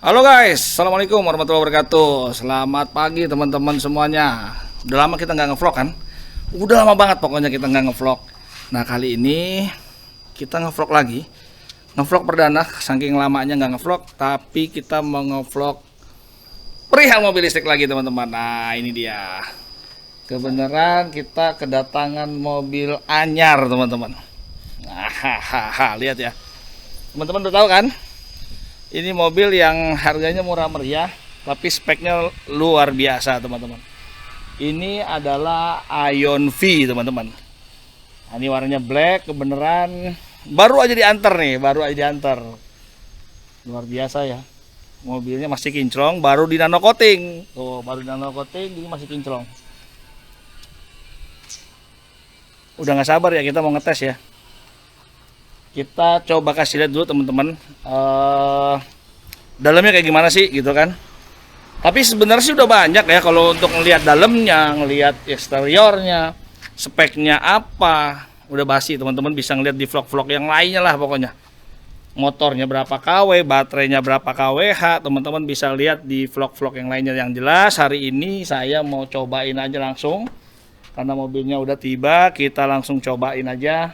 Halo guys, assalamualaikum warahmatullahi wabarakatuh. Selamat pagi teman-teman semuanya. Udah lama kita nggak ngevlog kan? Udah lama banget pokoknya kita nggak ngevlog. Nah kali ini kita ngevlog lagi. Ngevlog perdana, saking lamanya nggak ngevlog. Tapi kita mau ngevlog perihal mobil listrik lagi teman-teman. Nah ini dia. Kebenaran kita kedatangan mobil anyar teman-teman. Hahaha, lihat ya. Teman-teman udah tahu kan? Ini mobil yang harganya murah meriah, tapi speknya luar biasa teman-teman. Ini adalah Ion V teman-teman. Nah, ini warnanya black, kebenaran baru aja diantar nih, baru aja diantar. Luar biasa ya. Mobilnya masih kinclong, baru di nano coating. Tuh, baru di nano coating, ini masih kinclong. Udah nggak sabar ya kita mau ngetes ya. Kita coba kasih lihat dulu teman-teman, dalamnya kayak gimana sih gitu kan. Tapi sebenarnya sih udah banyak ya kalau untuk ngelihat dalamnya, ngelihat eksteriornya, speknya apa, udah basi teman-teman, bisa ngelihat di vlog-vlog yang lainnya lah pokoknya. Motornya berapa kW, baterainya berapa kWh, teman-teman bisa lihat di vlog-vlog yang lainnya. Yang jelas hari ini saya mau cobain aja langsung, karena mobilnya udah tiba, kita langsung cobain aja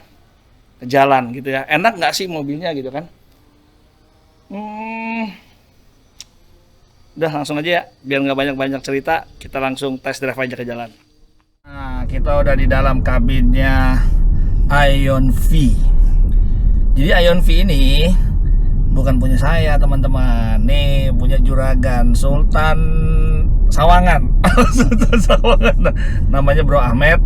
jalan gitu ya. Enak nggak sih mobilnya gitu kan? Udah langsung aja ya, biar nggak banyak-banyak cerita, kita langsung test drive aja ke jalan. Nah kita udah di dalam kabinnya Ion V. Jadi Ion V ini bukan punya saya teman-teman, nih punya juragan Sultan Sawangan. Sultan Sawangan namanya Bro Ahmed.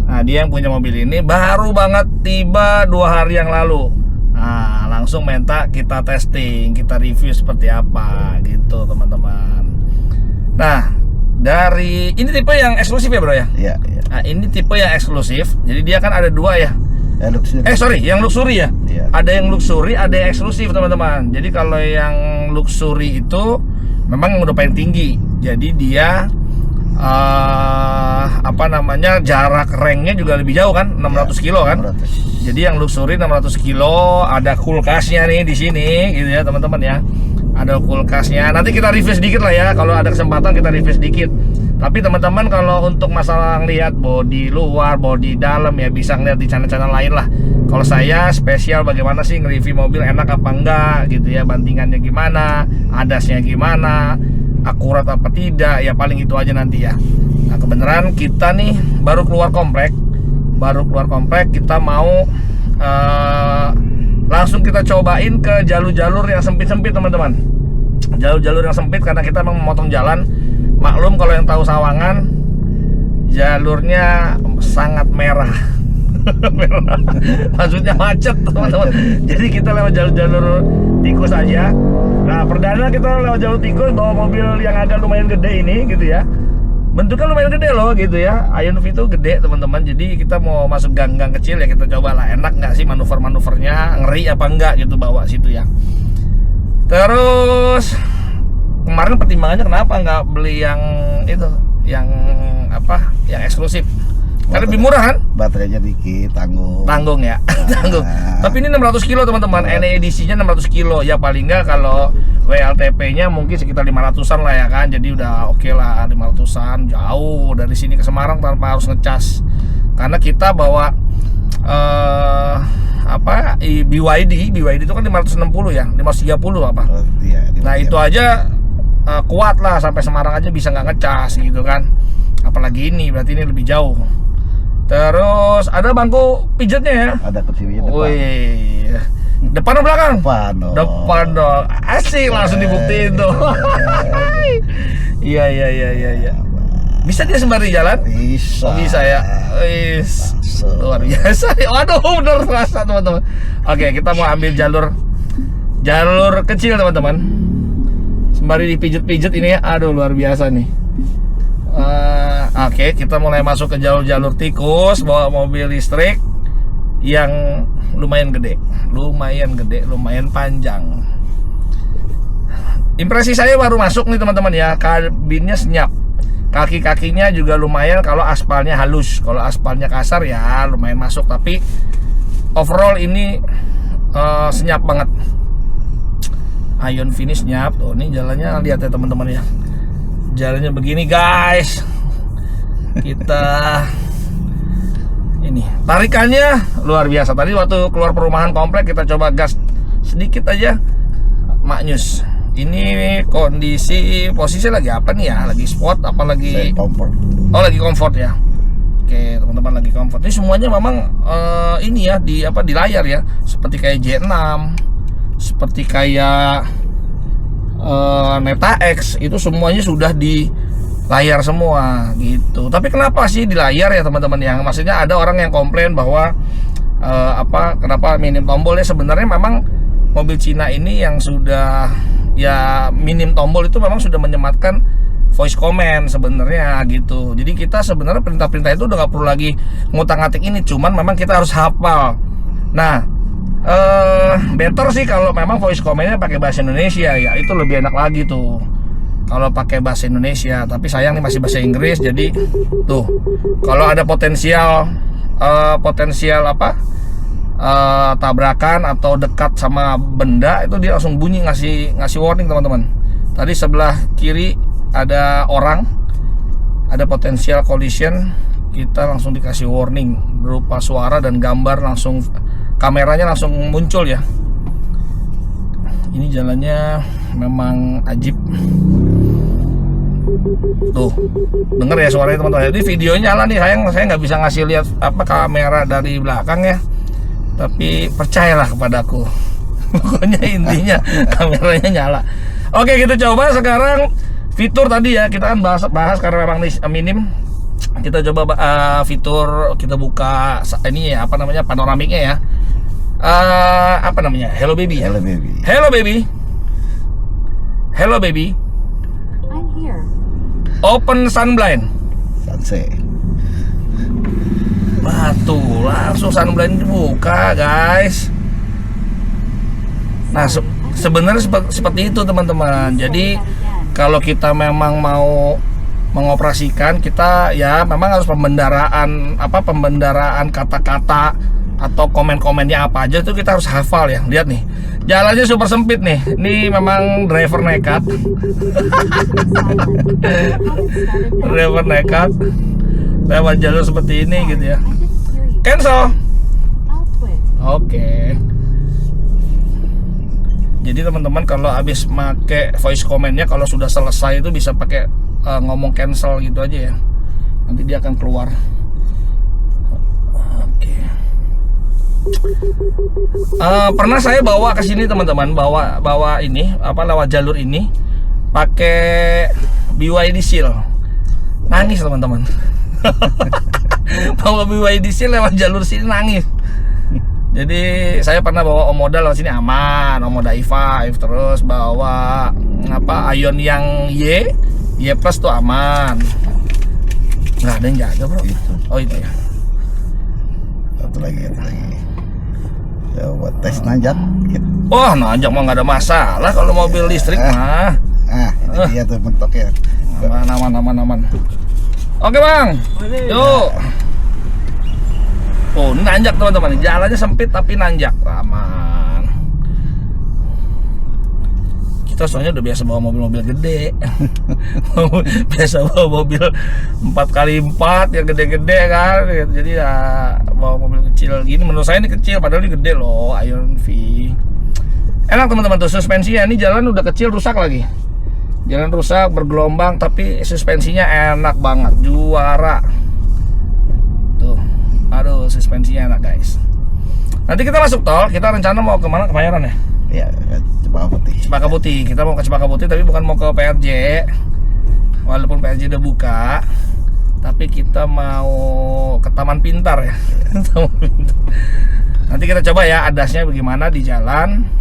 Nah dia yang punya mobil ini, baru banget tiba 2 hari yang lalu. Nah langsung minta kita testing, kita review seperti apa gitu teman-teman. Nah dari ini tipe yang eksklusif ya bro ya? Iya. Nah ini tipe yang eksklusif, jadi dia kan ada 2 ya. Yang luxury ya? Iya. Ada yang luxury, ada yang eksklusif teman-teman. Jadi kalau yang luxury itu memang udah paling tinggi, jadi dia jarak ranknya juga lebih jauh kan, 600 kilo kan. 600. Jadi yang luxury 600 kilo, ada kulkasnya nih di sini gitu ya teman-teman ya. Ada kulkasnya. Nanti kita review sedikit lah ya, kalau ada kesempatan kita review sedikit. Tapi teman-teman kalau untuk masalah ngelihat bodi luar, bodi dalam ya bisa ngeliat di channel-channel lain lah. Kalau saya spesial bagaimana sih nge-review mobil, enak apa enggak gitu ya, bantingannya gimana, adasnya gimana, akurat apa tidak, ya paling itu aja nanti ya. Nah kebenaran kita nih baru keluar komplek, kita mau langsung kita cobain ke jalur-jalur yang sempit-sempit teman-teman. Jalur-jalur yang sempit karena kita memang memotong jalan. Maklum kalau yang tahu Sawangan, jalurnya sangat merah. Merah. Maksudnya macet teman-teman. Jadi kita lewat jalur-jalur tikus aja. Nah perdana kita lewat jalur tikus bawa mobil yang agak lumayan gede ini gitu ya. Bentuknya lumayan gede loh gitu ya. Ion V itu gede teman-teman. Jadi kita mau masuk gang-gang kecil ya, kita coba lah enak nggak sih manuver-manuvernya, ngeri apa enggak gitu bawa situ ya. Terus kemarin pertimbangannya kenapa nggak beli yang itu, yang eksklusif? Karena lebih murah kan? Baterainya dikit, tanggung ya. Tanggung. Tapi ini 600 kilo teman-teman. NE edisinya 600 kilo. Ya paling nggak kalau WLTP-nya mungkin sekitar 500-an lah ya kan. Jadi udah oke lah 500-an. Jauh dari sini ke Semarang tanpa harus ngecas. Karena kita bawa BYD itu kan 560 ya, 530 apa. Iya, nah itu aja kuat lah, sampai Semarang aja bisa nggak ngecas gitu kan. Apalagi ini, berarti ini lebih jauh. Terus ada bangku pijatnya ya. Ada kursinya depan. Wih. Depan atau belakang? Depan dong. Asik, langsung dibuktiin tuh. Iya. Bisa dia sembari jalan? Bisa. Oh, bisa ya. Luar biasa. Waduh, bener terasa teman-teman. Oke, kita mau ambil jalur kecil teman-teman. Sembari dipijat-pijat ini ya. Aduh, luar biasa nih. Oke, kita mulai masuk ke jalur-jalur tikus bawa mobil listrik yang lumayan gede, lumayan panjang. Impresi saya baru masuk nih teman-teman ya, kabinnya senyap, kaki-kakinya juga lumayan. Kalau aspalnya halus, kalau aspalnya kasar ya lumayan masuk. Tapi overall ini senyap banget. Ion finishnya. Tuh, ini jalannya lihat ya teman-teman ya. Jalannya begini guys. Kita ini tarikannya luar biasa. Tadi waktu keluar perumahan komplek kita coba gas sedikit aja, maknyus. Ini kondisi posisi lagi apa nih ya? Lagi sport apa lagi? Comfort. Oh, lagi comfort ya. Oke, teman-teman, lagi comfort. Ini semuanya memang ini ya di layar ya. Seperti kayak J6, seperti kayak Neta X, itu semuanya sudah di layar semua gitu. Tapi kenapa sih di layar ya teman-teman? Yang maksudnya ada orang yang komplain bahwa kenapa minim tombol ya? Sebenarnya memang mobil Cina ini yang sudah ya minim tombol itu memang sudah menyematkan voice command sebenarnya gitu. Jadi kita sebenarnya perintah-perintah itu udah nggak perlu lagi ngutak-ngatik ini, cuman memang kita harus hafal. Nah, better sih kalau memang voice commandnya pakai bahasa Indonesia ya, itu lebih enak lagi tuh kalau pakai bahasa Indonesia. Tapi sayang nih masih bahasa Inggris, jadi tuh kalau ada potensial tabrakan atau dekat sama benda itu dia langsung bunyi ngasih warning teman-teman. Tadi sebelah kiri ada orang, ada potensial collision, kita langsung dikasih warning berupa suara dan gambar, langsung kameranya langsung muncul ya. Ini jalannya memang ajib. Tuh, denger ya suaranya teman-teman. Jadi videonya nyala nih, saya nggak bisa ngasih lihat kamera dari belakang ya. Tapi percayalah kepadaku. Pokoknya intinya kameranya nyala. Oke, kita coba sekarang fitur tadi ya. Kita kan bahas karena memang minim. Kita coba fitur, kita buka ini ya, panoramiknya ya. Hello baby. Hello baby. Hello baby. Hello baby. I'm here. Open sunblind. Sunset. Tuh langsung sunblind dibuka guys. Nah sebenarnya seperti itu teman-teman. Jadi kalau kita memang mau mengoperasikan, kita ya memang harus pembendaraan kata-kata atau komen-komennya apa aja itu kita harus hafal ya. Lihat nih, jalannya super sempit nih. Ini memang driver nekat. Driver nekat lewat jalur seperti ini gitu ya. Cancel. Oke. Jadi teman-teman kalau habis make voice commandnya, kalau sudah selesai itu bisa pakai ngomong cancel gitu aja ya. Nanti dia akan keluar. Oke. Pernah saya bawa ke sini teman-teman, bawa ini lewat jalur ini pakai BYD Seal. Nangis teman-teman. Bawa BYD Seal lewat jalur sini nangis. Jadi saya pernah bawa Omoda lewat sini aman, Omoda i5, terus bawa Ion yang Y Plus tuh aman. Nggak ada yang jaga bro. Itu. Oh itu ya. Satu lagi. Coba tes nanjak. Wah, nanjak mah nggak ada masalah kalau mobil listrik mah. Ini dia tuh mentoknya. Aman. Oke bang, yuk. Oh, ini nanjak teman-teman. Jalannya sempit tapi nanjak, aman. Kita soalnya udah biasa bawa mobil-mobil gede. Biasa bawa mobil 4x4 yang gede-gede kan. Jadi ya bawa mobil kecil gini. Menurut saya ini kecil, padahal ini gede loh. Ion V. Enak teman-teman tuh suspensinya. Ini jalan udah kecil rusak lagi. Jalan rusak bergelombang tapi suspensinya enak banget, juara. Tuh, aduh suspensinya enak guys. Nanti kita masuk tol, kita rencana mau kemana? Kemayoran ya? Iya, Cempaka Putih. Cempaka Putih, kita mau ke Cempaka Putih tapi bukan mau ke PRJ. Walaupun PRJ udah buka, tapi kita mau ke Taman Pintar ya. Taman Pintar. Nanti kita coba ya adasnya bagaimana di jalan.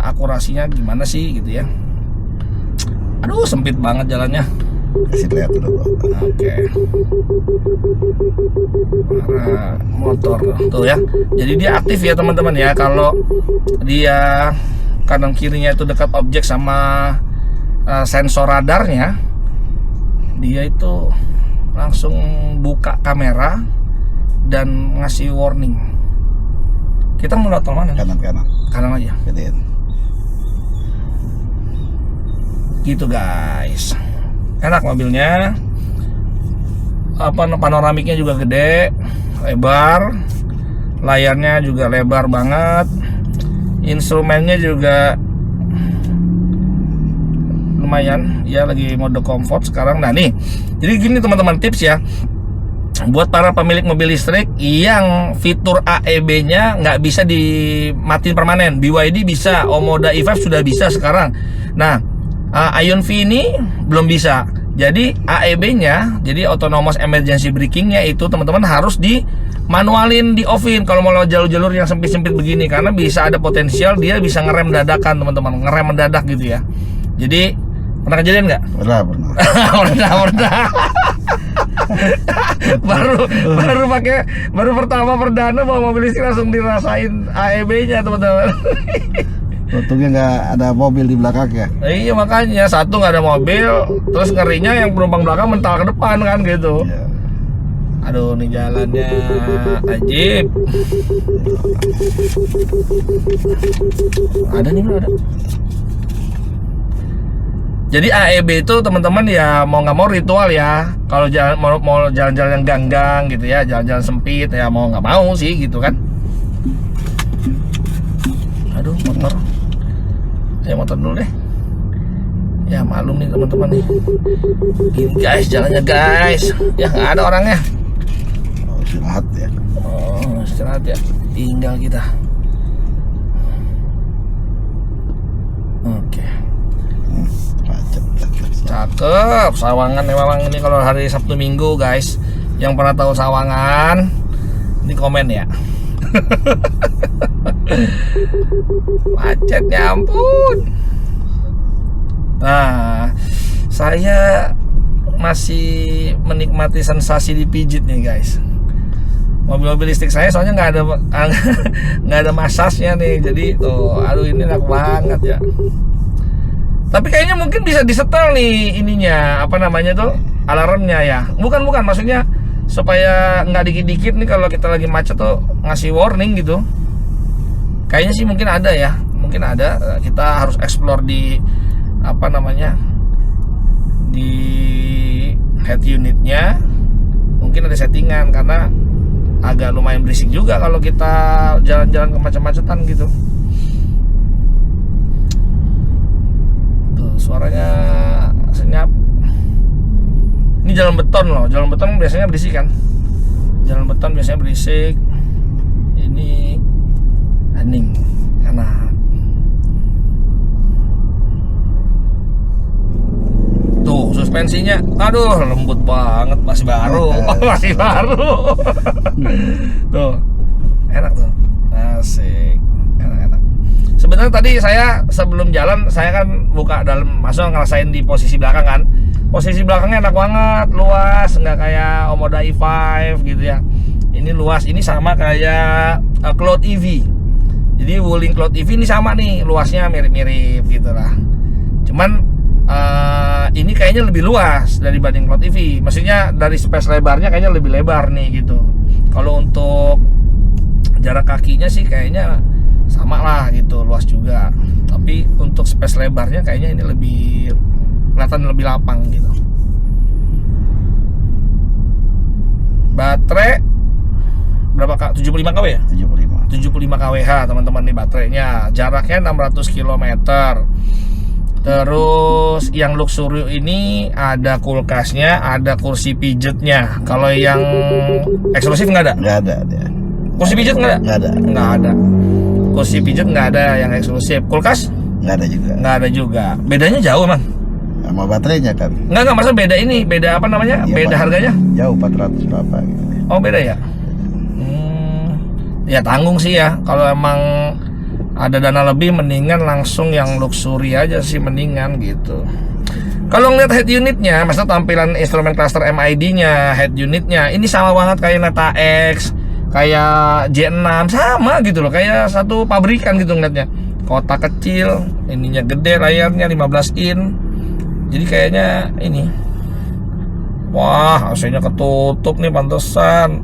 Akurasinya gimana sih gitu ya. Aduh sempit banget jalannya. Kasih lihat dulu bro. Oke. Motor tuh ya. Jadi dia aktif ya teman-teman ya. Kalau dia kanan kirinya itu dekat objek sama sensor radarnya, dia itu langsung buka kamera dan ngasih warning. Kita mau lewat tol mana? Kanan. Kanan aja. Gedein. Gitu guys. Enak mobilnya. Panoramiknya juga gede, lebar. Layarnya juga lebar banget. Instrumennya juga lumayan. Ya lagi mode comfort sekarang. Nah nih. Jadi gini teman-teman, tips ya. Buat para pemilik mobil listrik yang fitur AEB-nya nggak bisa dimatiin permanen, BYD bisa, Omoda E5 sudah bisa sekarang. Nah, Ion V ini belum bisa. Jadi AEB-nya, jadi Autonomous Emergency Braking-nya itu teman-teman harus di manualin, di offin kalau mau lewat jalur-jalur yang sempit-sempit begini, karena bisa ada potensial dia bisa ngerem dadakan teman-teman, ngerem mendadak gitu ya. Jadi pernah kejadian nggak? Pernah. Pernah. baru pertama perdana bawa mobil listrik langsung dirasain AEB-nya teman-teman. Untungnya nggak ada mobil di belakangnya. Iya makanya satu nggak ada mobil, terus ngerinya yang penumpang belakang mental ke depan kan gitu. Iya. Aduh nih jalannya ajib. Ada nih bro, ada. Jadi AEB itu teman-teman ya mau nggak mau ritual ya. Kalau jalan mau jalan-jalan yang ganggang gitu ya, jalan-jalan sempit ya mau nggak mau sih gitu kan. Aduh motor. Ya motor dulu deh. Ya malum nih teman-teman nih. Gini guys jalannya guys. Ya nggak ada orangnya. Oh, istirahat ya. Oh istirahat ya. Tinggal kita. Oke. Macet. Cakep, Sawangan memang ini kalau hari Sabtu Minggu guys. Yang pernah tahu Sawangan, ini komen ya. Macetnya ampun. Nah, saya masih menikmati sensasi dipijit nih guys. Mobil-mobil listrik saya soalnya nggak ada masasnya nih, jadi tuh, aduh ini enak banget ya. Tapi kayaknya mungkin bisa disetel nih ininya, apa namanya tuh, alarmnya ya. Bukan, maksudnya supaya nggak dikit-dikit nih kalau kita lagi macet tuh ngasih warning gitu. Kayaknya sih mungkin ada ya, mungkin ada. Kita harus explore di apa namanya, di head unitnya. Mungkin ada settingan karena agak lumayan berisik juga kalau kita jalan-jalan ke macet-macetan gitu. Suaranya senyap. Ini jalan beton loh. Jalan beton biasanya berisik kan. Jalan beton biasanya berisik. Ini hening. Enak. Tuh suspensinya. Aduh lembut banget. Masih baru. Masih baru. Tuh enak tuh. Asik. Enak. Sebenarnya tadi saya sebelum jalan saya kan buka dalam, masuk ngerasain di posisi belakang kan. Posisi belakangnya enak banget, luas, nggak kayak Omoda E5 gitu ya. Ini luas, ini sama kayak Cloud EV. Jadi Wuling Cloud EV ini sama nih, luasnya mirip-mirip gitu lah. Cuman ini kayaknya lebih luas dibanding Cloud EV. Maksudnya dari space lebarnya kayaknya lebih lebar nih gitu. Kalau untuk jarak kakinya sih kayaknya sama lah gitu, luas juga. Tapi untuk space lebarnya kayaknya ini lebih kelihatan lebih lapang gitu. Baterai berapa kak? 75 kW ya? 75 kWh teman-teman nih baterainya. Jaraknya 600 km. Terus yang luxury ini ada kulkasnya, ada kursi pijetnya. Kalau yang eksklusif nggak ada? Nggak ada dia. Kursi pijet nggak ada? Nggak ada. Kursi pijet nggak ada yang eksklusif. Kulkas? Nggak ada juga. Nggak ada juga. Bedanya jauh emang? Sama baterainya kan? Nggak masa beda ini, beda apa namanya? Iya, beda Pak. harganya? Jauh 400 berapa gitu. Oh beda ya? Ya tanggung sih ya. Kalau emang ada dana lebih mendingan langsung yang luxury aja sih, mendingan gitu. Kalau ngeliat head unitnya, maksudnya tampilan instrumen cluster MID-nya, head unitnya ini sama banget kayak Neta X, kayak J6, sama gitu loh, kayak satu pabrikan gitu ngeliatnya. Kotak kecil, ininya gede, layarnya 15 in. Jadi kayaknya ini, wah AC-nya ketutup nih pantesan.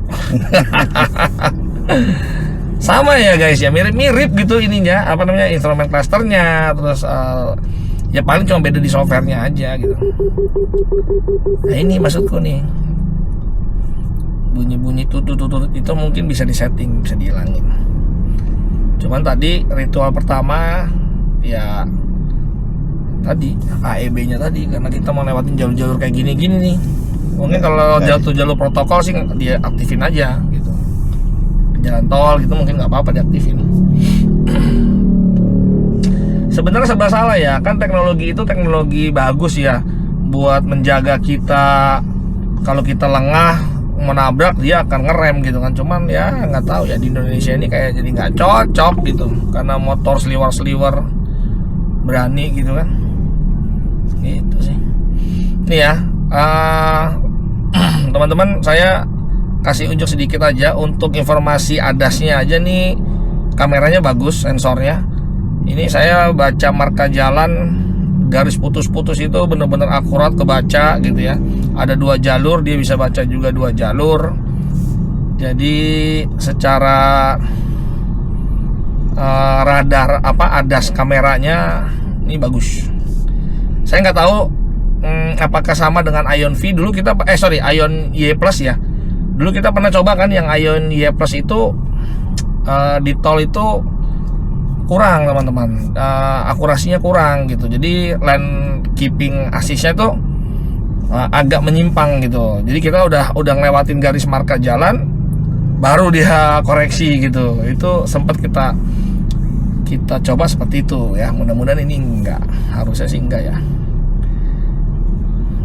Sama ya guys ya, mirip-mirip gitu ininya, apa namanya, instrumen clusternya, terus ya paling cuma beda di softwarenya aja gitu. Nah ini maksudku nih, bunyi-bunyi tutut itu mungkin bisa disetting, bisa dihilangin. Cuman tadi ritual pertama ya tadi AEB-nya tadi, karena kita mau lewatin jalur-jalur kayak gini-gini nih. Mungkin kalau jalur protokol sih dia aktifin aja gitu. Jalan tol gitu mungkin nggak apa-apa diaktifin. Sebenarnya serba salah ya, kan teknologi itu teknologi bagus ya buat menjaga kita. Kalau kita lengah menabrak dia akan ngerem gitu kan. Cuman ya nggak tahu ya, di Indonesia ini kayak jadi nggak cocok gitu, karena motor seliwer-seliwer berani gitu kan. Gitu sih. Nih ya, teman-teman, saya kasih unjuk sedikit aja untuk informasi ADAS-nya aja nih. Kameranya bagus, sensornya. Ini saya baca marka jalan, garis putus-putus itu bener-bener akurat kebaca gitu ya. Ada 2 jalur, dia bisa baca juga 2 jalur. Jadi secara radar ADAS kameranya ini bagus. Saya nggak tahu apakah sama dengan Ion V. Dulu kita Ion Y Plus ya. Dulu kita pernah coba kan yang Ion Y Plus itu di tol itu kurang teman-teman, akurasinya kurang gitu. Jadi lane keeping assist-nya tuh agak menyimpang gitu. Jadi kita udah ngelewatin garis marka jalan baru dia koreksi gitu. Itu sempat kita coba seperti itu ya. Mudah-mudahan ini enggak, harusnya sih enggak ya.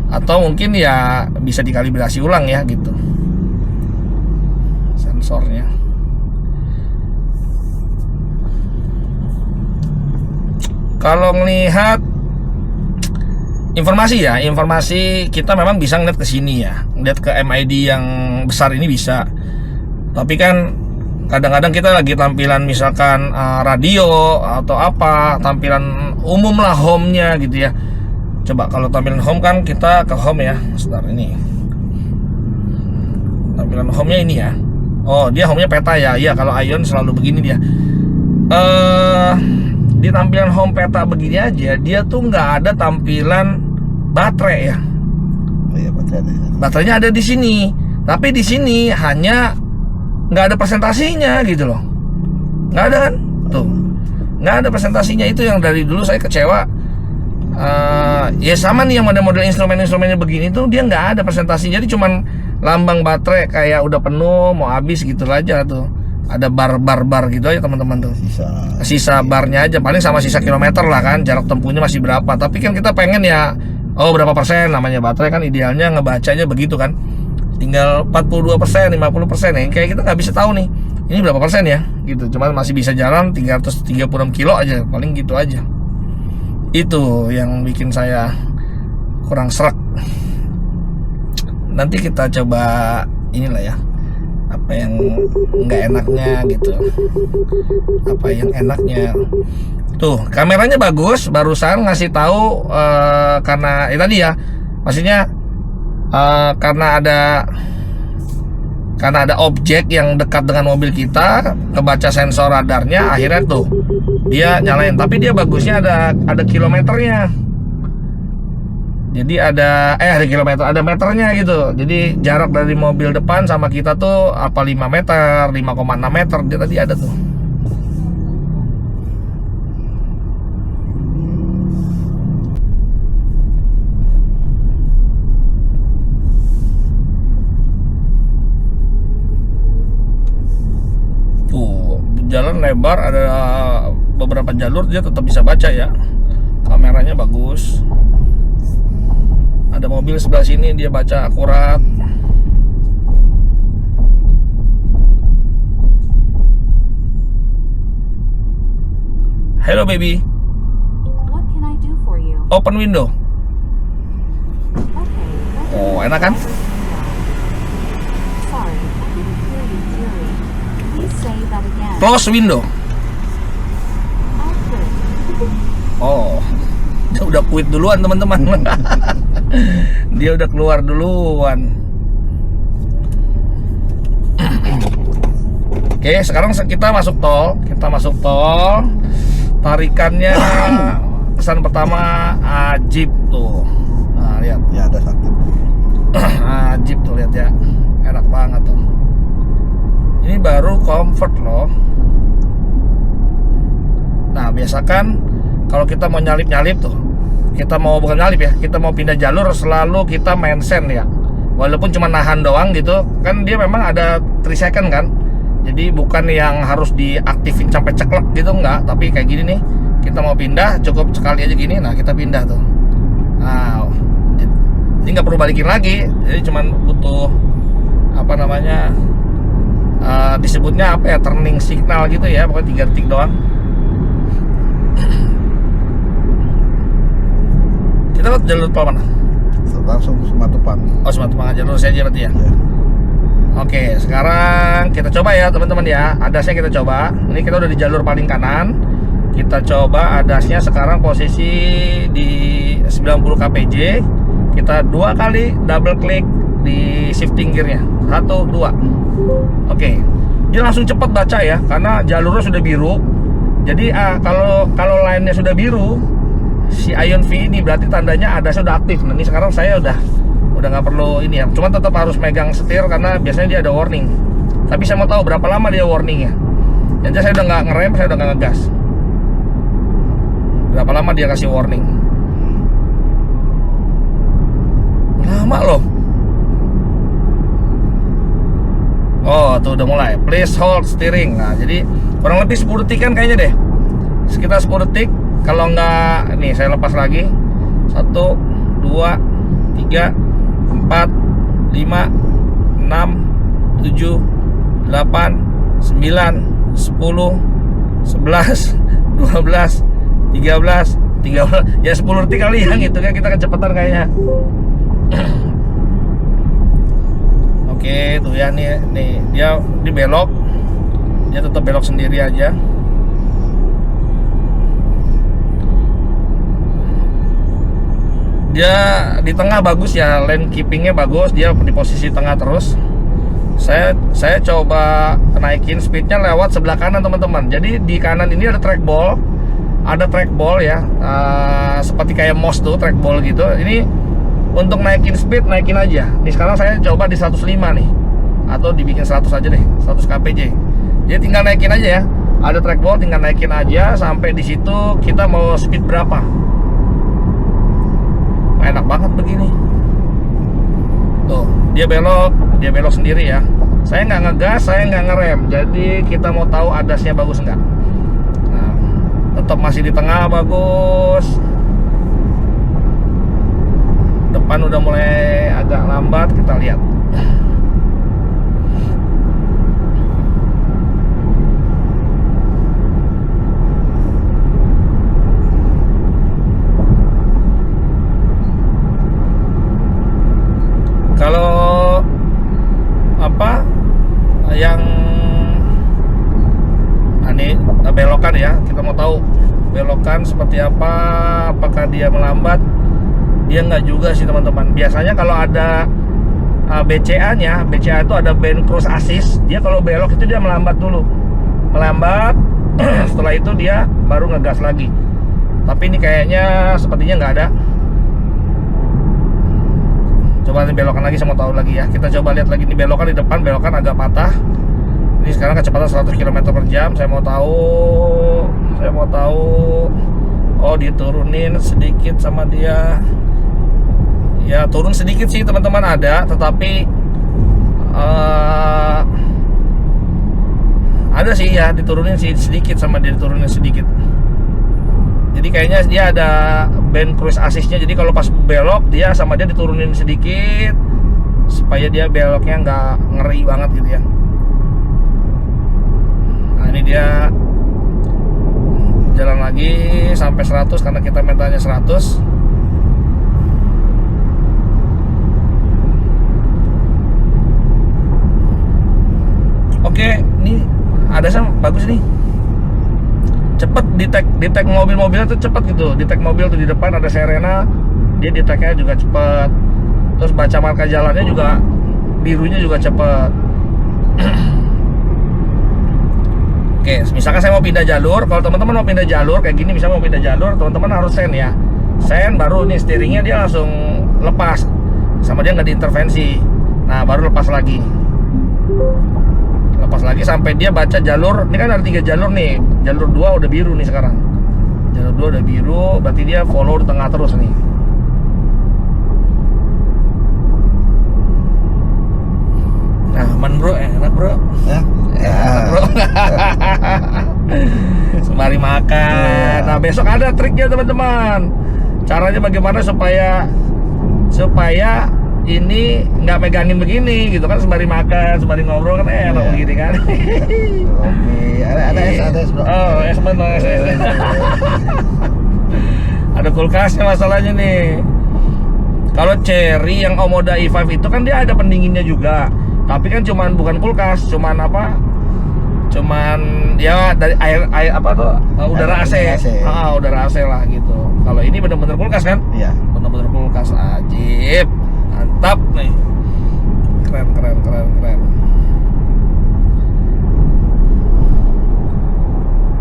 Atau mungkin ya bisa dikalibrasi ulang ya gitu sensornya. Kalau melihat informasi kita memang bisa ngeliat ke sini ya, ngeliat ke MID yang besar ini bisa. Tapi kan kadang-kadang kita lagi tampilan misalkan radio atau apa, tampilan umum lah, home-nya gitu ya. Coba kalau tampilan home kan kita ke home ya. Sebentar, ini tampilan home-nya ini ya. Oh, dia home-nya peta ya. Iya, kalau Ion selalu begini dia. Di tampilan home peta begini aja, dia tuh nggak ada tampilan baterai ya. Oh iya, Baterainya ada di sini, tapi di sini hanya nggak ada presentasinya gitu loh. Nggak ada kan? Tuh, nggak ada presentasinya. Itu yang dari dulu saya kecewa. Ya sama nih yang model instrumen-instrumennya begini tuh dia nggak ada presentasi. Jadi cuman lambang baterai kayak udah penuh mau habis gitu aja tuh. Ada bar gitu aja teman-teman tuh. Sisa barnya aja, paling sama sisa kilometer lah kan, jarak tempuhnya masih berapa. Tapi kan kita pengen ya, oh berapa persen namanya baterai kan, idealnya ngebacanya begitu kan. Tinggal 42%, 50% ya. Kayak kita nggak bisa tahu nih ini berapa persen ya gitu. Cuman masih bisa jalan 336 kilo aja, paling gitu aja. Itu yang bikin saya kurang serak. Nanti kita coba inilah ya, apa yang nggak enaknya gitu, apa yang enaknya. Tuh kameranya bagus, barusan ngasih tahu karena tadi ya, maksudnya karena ada objek yang dekat dengan mobil kita, kebaca sensor radarnya, akhirnya tuh dia nyalain. Tapi dia bagusnya ada kilometernya. Jadi ada kilometer, ada meternya gitu. Jadi jarak dari mobil depan sama kita tuh apa 5 meter, 5,6 meter. Dia tadi ada tuh. Tuh, jalan lebar, ada beberapa jalur dia tetap bisa baca ya. Kameranya bagus. Ada mobil sebelah sini, dia baca akurat. Hello baby. What can I do for you? Open window. Okay. Oh, enak kan? Sorry, I didn't hear you clearly. Please say that again. Close window. I could. Oh, dia udah quit duluan teman-teman. Dia udah keluar duluan. Oke, sekarang kita masuk tol. Tarikannya kesan pertama ajib tuh. Nah, lihat. Ya ada satu. Ajib tuh, lihat ya. Enak banget tuh. Ini baru comfort loh. Nah, biasakan kalau kita mau nyalip tuh, bukan nyalip ya, kita mau pindah jalur selalu kita mainsen ya. Walaupun cuma nahan doang gitu, kan dia memang ada 3 second kan. Jadi bukan yang harus diaktifin sampai ceklek gitu, enggak. Tapi kayak gini nih, kita mau pindah cukup sekali aja gini, nah kita pindah tuh. Nah, jadi nggak perlu balikin lagi. Jadi cuman butuh apa namanya, disebutnya apa ya, turning signal gitu ya, pokoknya 3 detik doang. Kita lewat jalur tol mana? Langsung Simatupang. Oh, Simatupang aja, lurus aja berarti ya. Ya. Oke, sekarang kita coba ya teman-teman ya. Adasnya kita coba. Ini kita udah di jalur paling kanan. Kita coba adasnya sekarang posisi di 90 kpj. Kita 2 kali double klik di shifting gearnya. 1, 2. Oke. Dia langsung cepat baca ya, karena jalurnya sudah biru. Jadi kalau line-nya sudah biru, si Ion V ini berarti tandanya adasnya sudah aktif. Nah, ini sekarang saya udah nggak perlu ini ya, cuman tetap harus megang setir karena biasanya dia ada warning. Tapi saya mau tahu berapa lama dia warningnya. Jadi saya udah nggak ngerem, saya udah nggak ngegas. Berapa lama dia kasih warning? Lama loh. Oh, tuh udah mulai. Please hold steering. Nah, jadi kurang lebih 10 detikan kayaknya deh. Sekitar 10 detik. Kalau nggak, nih saya lepas lagi. 1, 2, 3, 4, 5, 6, 7, 8, 9, 10, 11, 12, 13, ya 10 detik kali yang itu kan, kita kecepatan kayaknya. Oke, tuh ya, nih dia di belok, dia tetap belok sendiri aja. Dia di tengah bagus ya, lane keepingnya bagus, dia di posisi tengah terus. Saya coba naikin speednya lewat sebelah kanan teman-teman. Jadi di kanan ini ada trackball ya, seperti kayak MOS tuh, trackball gitu. Ini untuk naikin speed, naikin aja. Nih sekarang saya coba di 105 nih, atau dibikin 100 aja deh, 100 kpj. Jadi tinggal naikin aja ya, ada trackball, tinggal naikin aja sampai di situ kita mau speed berapa. Enak banget begini. Tuh, dia belok sendiri ya. Saya nggak ngegas, saya nggak ngerem. Jadi kita mau tahu adasnya bagus nggak. Nah, tetap masih di tengah bagus. Depan udah mulai agak lambat, kita lihat. Kalau apa yang ini belokan ya, kita mau tahu belokan seperti apa, apakah dia melambat. Dia enggak juga sih teman-teman. Biasanya kalau ada BCA-nya, BCA itu ada band cruise assist, dia kalau belok itu dia melambat dulu, setelah itu dia baru ngegas lagi. Tapi ini kayaknya sepertinya nggak ada. Coba nanti belokan lagi, saya mau tahu lagi ya. Kita coba lihat lagi, ini belokan di depan, belokan agak patah. Ini sekarang kecepatan 100 km/jam. Saya mau tahu. Oh, diturunin sedikit sama dia. Ya, turun sedikit sih teman-teman ada, tetapi ada sih ya, diturunin sih sedikit sama dia, diturunin sedikit. Jadi kayaknya dia ada band cruise assist-nya. Jadi kalau pas belok dia sama dia diturunin sedikit supaya dia beloknya nggak ngeri banget gitu ya. Nah, ini dia jalan lagi sampai 100 karena kita mintanya 100. Oke, ini adasnya bagus nih. Cepet detect mobil-mobilnya tuh cepet gitu. Detect mobil tuh di depan ada Serena, dia detectnya juga cepet. Terus baca marka jalannya juga, birunya juga cepet. Oke, misalkan saya mau pindah jalur, kalau teman-teman mau pindah jalur kayak gini, misalnya mau pindah jalur, teman-teman harus send ya. Send baru nih steeringnya dia langsung lepas, sama dia nggak diintervensi. Nah baru lepas lagi sampai dia baca jalur. Ini kan ada 3 jalur nih, jalur 2 udah biru nih sekarang. Jalur 2 udah biru, berarti dia follow di tengah terus nih. Nah, aman bro, enak bro. Ya. Enak bro. Sembari makan. Nah, besok ada triknya teman-teman. Caranya bagaimana supaya ini nggak megangin begini gitu kan, sembari makan, sembari ngobrol kan enak begini kan. Oke, ada es bro. Oh, es bener, es. Ada kulkasnya masalahnya nih. Kalau Cherry yang Omoda i5 itu kan dia ada pendinginnya juga. Tapi kan bukan kulkas, cuman ya dari air apa tuh, udara AC. Udara AC lah gitu. Kalau ini bener-bener kulkas kan? Iya. Bener-bener kulkas, ajib. Mantap nih. Keren.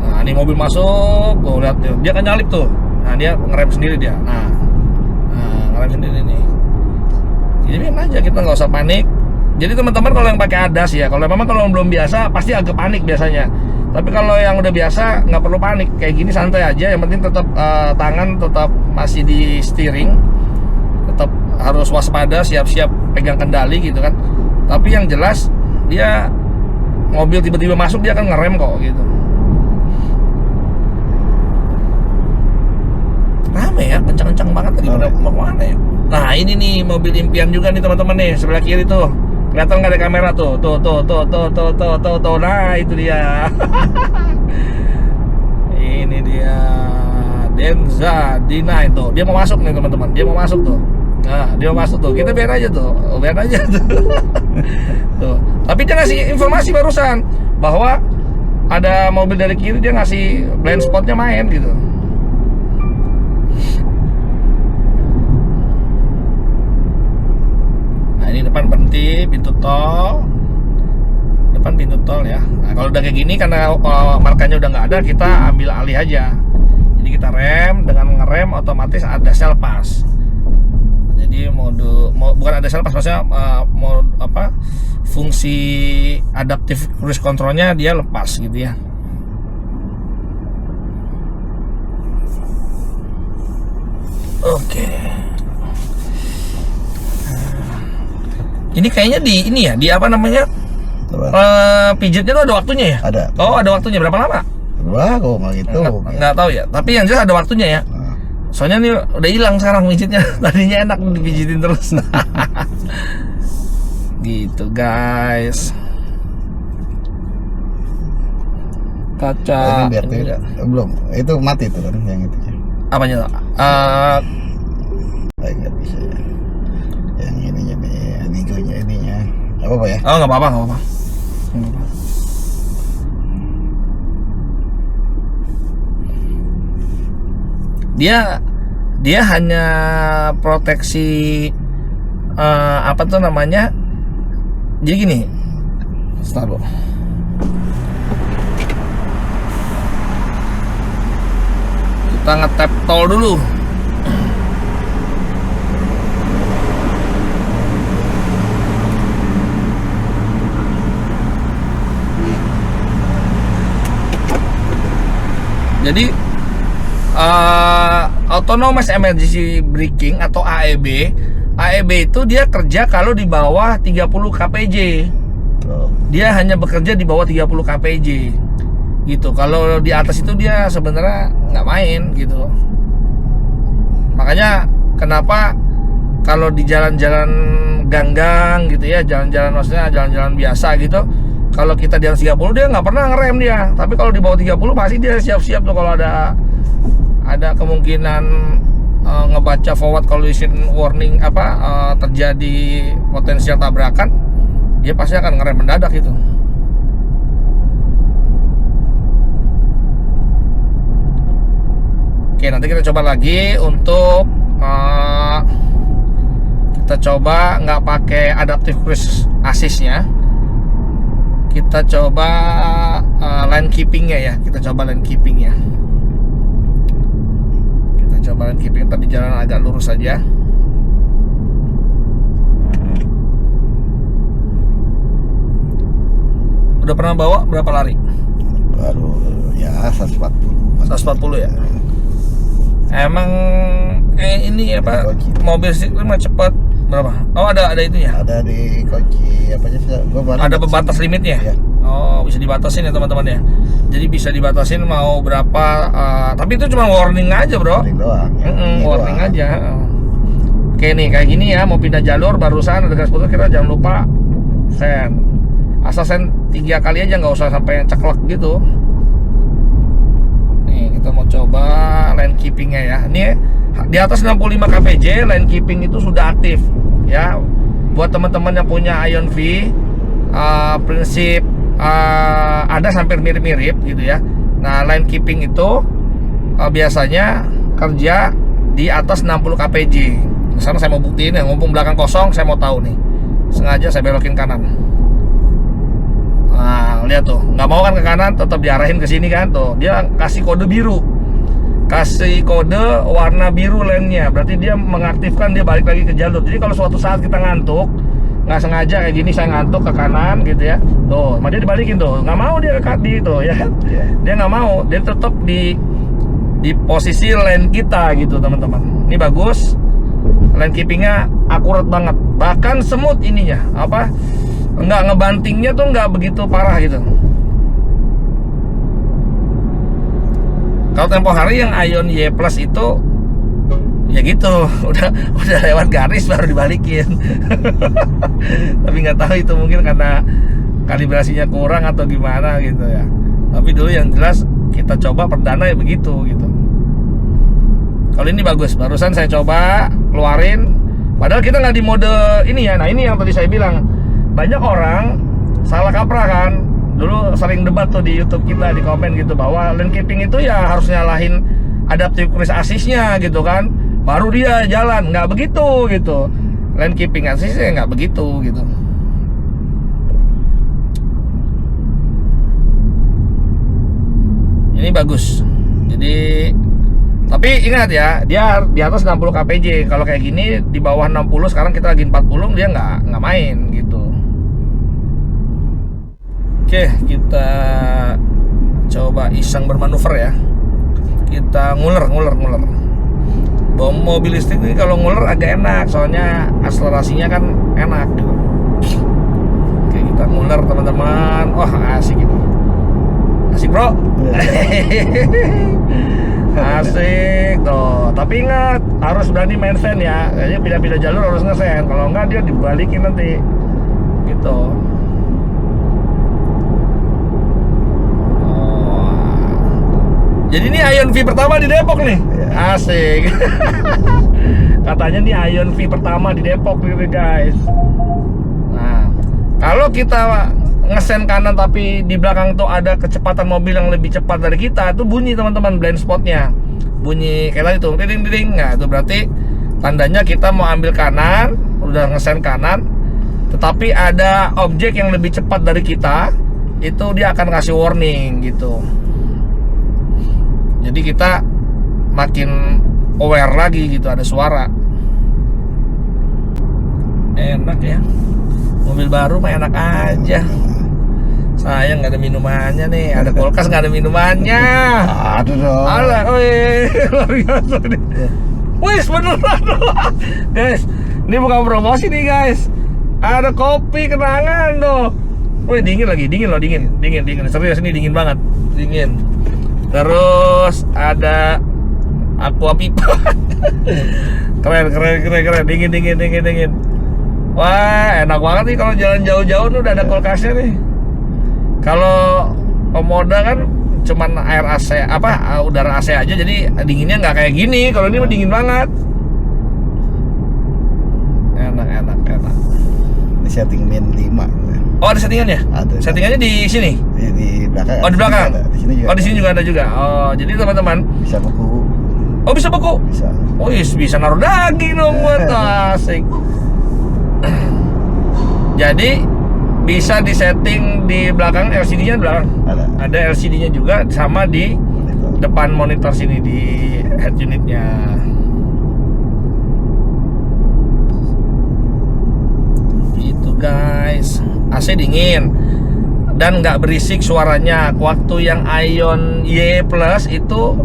Nah, ini mobil masuk, tuh lihat dia kan nyalip tuh. Nah, dia ngerem sendiri dia. Nah, ngerem sendiri nih. Jadi biarin aja, kita nggak usah panik. Jadi teman-teman kalau yang pakai ADAS ya, kalau belum biasa pasti agak panik biasanya. Tapi kalau yang udah biasa nggak perlu panik, kayak gini santai aja. Yang penting tetap tangan tetap masih di steering, tetap harus waspada, siap-siap pegang kendali gitu kan. Tapi yang jelas dia mobil tiba-tiba masuk dia akan ngerem kok gitu. Rame ya, kencang-kencang banget tadi. Mau kemana ya? Nah ini nih mobil impian juga nih teman-teman nih, sebelah kiri tuh. Kelihatan nggak ada kamera tuh. Nah itu dia. Ini dia Denza D9 tuh. Dia mau masuk nih teman-teman. Dia mau masuk tuh. Nah dia mau masuk tuh. Kita biar aja tuh. Tuh. Tapi dia ngasih informasi barusan bahwa ada mobil dari kiri, dia ngasih blind spotnya main gitu. Ini depan berhenti, pintu tol, depan pintu tol ya. Nah, kalau udah kayak gini karena markanya udah nggak ada, kita ambil alih aja. Jadi kita rem, dengan ngerem otomatis ada sel pas. Jadi bukan ada sel pas, maksudnya fungsi adaptive cruise controlnya dia lepas gitu ya. Oke. Ini kayaknya di apa namanya? Pijitnya tuh ada waktunya ya? Ada. Oh, ada waktunya. Berapa lama? Wah, kok nggak gitu? Nggak tahu ya. Tapi yang jelas ada waktunya ya. Soalnya nih udah hilang sekarang pijitnya. Tadinya enak dipijitin terus. Gitu guys. Kaca. Biar belum. Itu mati tuh kan yang itu. Apanya? Nggak bisa ya. Yang ininya nih, ininya. Apa ya? Oh nggak apa-apa. Dia hanya proteksi apa tuh namanya? Jadi gini, start dulu. Kita nge-tap tol dulu. Jadi autonomous emergency braking atau AEB itu dia kerja kalau di bawah 30 kpj. Dia hanya bekerja di bawah 30 kpj gitu. Kalau di atas itu dia sebenarnya nggak main gitu. Makanya kenapa kalau di jalan-jalan ganggang gitu ya, jalan-jalan maksudnya jalan-jalan biasa gitu, kalau kita di atas 30 dia nggak pernah ngerem dia. Tapi kalau di bawah 30 pasti dia siap-siap tuh kalau ada kemungkinan ngebaca forward collision warning terjadi potensial tabrakan, dia pasti akan ngerem mendadak itu. Oke, nanti kita coba lagi untuk kita coba nggak pakai adaptive cruise assist-nya. Kita coba line keepingnya ya. Kita coba line keepingnya. Kita coba line keeping tapi jalan agak lurus saja. Udah pernah bawa berapa lari? Baru ya 140. 140 ya. Emang ini apa Kunci. mobil sih mah cepat berapa? Oh ada itunya. Ada di kunci apa aja sih? Ada pembatas limitnya. Ya. Oh bisa dibatasin ya teman-teman ya. Jadi bisa dibatasin mau berapa. Tapi itu cuma warning aja bro. Warning doang. Ya. Ini Warning doang. aja. Oke nih kayak gini ya, mau pindah jalur barusan ada gas putus, kita jangan lupa sen. Asal sen 3 kali aja, nggak usah sampai ceklek gitu. Nih kita mau coba line keepingnya ya. Ini di atas 65 kpj line keeping itu sudah aktif ya. Buat teman-teman yang punya Ion V, prinsip ada hampir mirip-mirip gitu ya. Nah line keeping itu biasanya kerja di atas 60 kpj. Sekarang saya mau buktiin ya, mumpung belakang kosong saya mau tahu nih. Sengaja saya belokin kanan. Nah, lihat tuh, nggak mau kan ke kanan, tetap diarahin ke sini kan tuh. Dia kasih kode biru, kasih kode warna biru lainnya. Berarti dia mengaktifkan, dia balik lagi ke jalur. Jadi kalau suatu saat kita ngantuk, nggak sengaja kayak gini, saya ngantuk ke kanan gitu ya. Tuh, sama dia dibalikin tuh, nggak mau dia ke di itu ya. Dia nggak mau, dia tetap di posisi lane kita gitu teman-teman. Ini bagus, lane keepingnya akurat banget. Bahkan semut ininya apa? Nggak ngebantingnya tuh nggak begitu parah gitu. Kalau tempo hari yang Ion Y Plus itu ya gitu, udah lewat garis baru dibalikin. Tapi nggak tahu itu mungkin karena kalibrasinya kurang atau gimana gitu ya. Tapi dulu yang jelas kita coba perdana ya begitu gitu. Kalau ini bagus, barusan saya coba keluarin. Padahal kita nggak di mode ini ya. Nah ini yang tadi saya bilang, banyak orang salah kaprah kan. Dulu sering debat tuh di YouTube kita, di komen gitu, bahwa lane keeping itu ya harus nyalahin adaptive cruise assist-nya gitu kan, baru dia jalan. Nggak begitu gitu. Lane keeping assist-nya nggak begitu gitu. Ini bagus. Jadi tapi ingat ya, dia di atas 60 kpj. Kalau kayak gini di bawah 60, sekarang kita lagi 40, dia nggak main gitu. Oke, kita coba iseng bermanuver ya. Kita nguler. Bawa mobil listrik ini kalau nguler agak enak, soalnya akselerasinya kan enak gitu. Oke, kita nguler teman-teman. Wah, asik ini. Asik bro. Asik tuh. Tapi ingat, harus berani main sen ya. Jadi pindah-pindah jalur harus ngesen. Kalau enggak dia dibalikin nanti. Gitu. Jadi ini Ion V pertama di Depok nih. Asik. Katanya nih Ion V pertama di Depok nih guys. Nah, kalau kita ngesen kanan tapi di belakang tuh ada kecepatan mobil yang lebih cepat dari kita, itu bunyi teman-teman blind spotnya. Bunyi kayak tadi tuh, ding. Nah, itu berarti tandanya kita mau ambil kanan, udah ngesen kanan, tetapi ada objek yang lebih cepat dari kita, itu dia akan kasih warning gitu. Jadi kita makin aware lagi gitu, ada suara. Enak ya, mobil baru mah enak aja. Sayang nggak ada minumannya nih, ada kulkas nggak ada minumannya. Aduh dong. Ada, wih, luar biasa nih. Wih, beneran guys, ini bukan promosi nih guys. Ada kopi kenangan tuh. Wih, dingin loh, dingin. Serius ini dingin banget, dingin. Terus ada aqua pipa. keren, dingin. Wah, enak banget nih kalau jalan jauh-jauh tuh udah ada kulkasnya nih. Kalau Omoda kan cuman air AC udara AC aja, jadi dinginnya nggak kayak gini. Kalau ini mah dingin banget. Enak. Di setting min 5. Oh, ada settingannya? Ada. Settingannya di sini? Di belakang. Oh, di belakang? Di sini juga. Oh, di sini juga ada juga. Oh, jadi teman-teman. Bisa beku. Oh, bisa beku? Bisa. Oh, yes, bisa naruh daging dong buat asik. Jadi bisa disetting di belakang, LCD-nya di belakang. Ada LCD-nya juga sama di depan monitor sini di head unitnya. Gitu guys. AC dingin dan nggak berisik suaranya. Waktu yang Ion Y Plus itu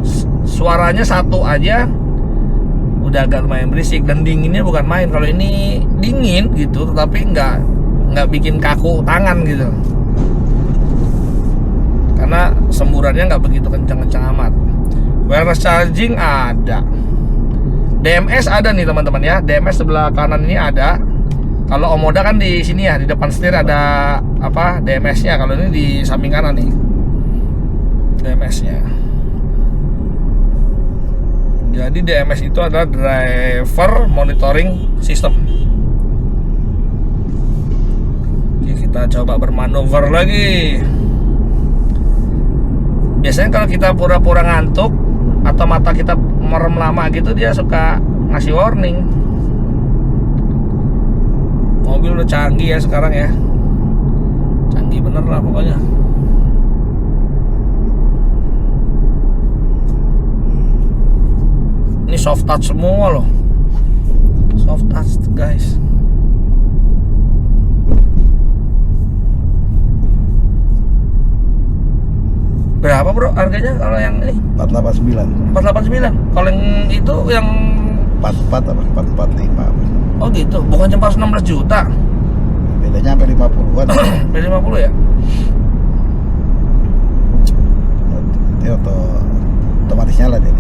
suaranya satu aja udah agak lumayan berisik, dan dinginnya bukan main. Kalau ini dingin gitu, tetapi nggak bikin kaku tangan gitu, karena semburannya nggak begitu kencang-kencang amat. Wireless charging ada, DMS ada nih teman-teman ya. DMS sebelah kanan ini ada. Kalau Omoda kan di sini ya, di depan setir ada apa DMS-nya. Kalau ini di samping kanan nih DMS-nya. Jadi DMS itu adalah driver monitoring system. Oke, kita coba bermanuver lagi. Biasanya kalau kita pura-pura ngantuk atau mata kita merem lama gitu, dia suka ngasih warning. Mobil udah canggih ya sekarang ya, canggih bener lah pokoknya. Ini soft touch semua loh, soft touch guys. Berapa bro harganya kalau yang ini? 489. 489. Kalau yang itu yang 44 apa 445. oh gitu, bukannya pas 16 juta. Bedanya sampai 50-an. Beda 50 ya? Ini otomatis nyala dia.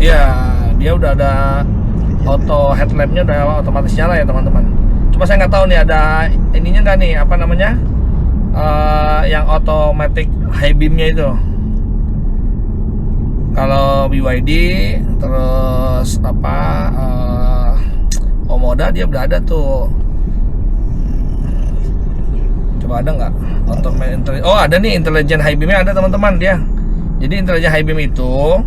Iya, dia udah ada auto headlampnya, udah otomatis nyala ya teman-teman. Cuma saya nggak tahu nih ada ininya nggak nih, apa namanya, yang automatic high beamnya itu. Kalau BYD terus apa Omoda dia udah ada tuh. Coba ada nggak automatic? Oh ada nih, intelligent high beamnya ada teman-teman dia. Jadi intelligent high beam itu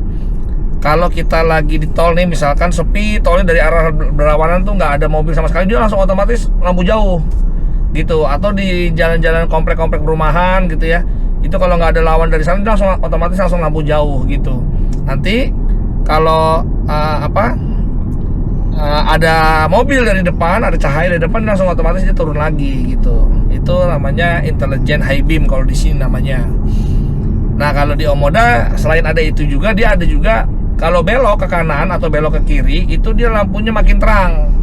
kalau kita lagi di tol nih, misalkan sepi tolnya dari arah berlawanan tuh nggak ada mobil sama sekali, dia langsung otomatis lampu jauh gitu. Atau di jalan-jalan komplek-komplek perumahan gitu ya, itu kalau nggak ada lawan dari sana, dia langsung otomatis langsung lampu jauh gitu. Nanti kalau ada mobil dari depan, ada cahaya dari depan, langsung otomatis dia turun lagi gitu. Itu namanya intelligent high beam kalau di sini namanya. Nah kalau di Omoda selain ada itu juga, dia ada juga kalau belok ke kanan atau belok ke kiri itu dia lampunya makin terang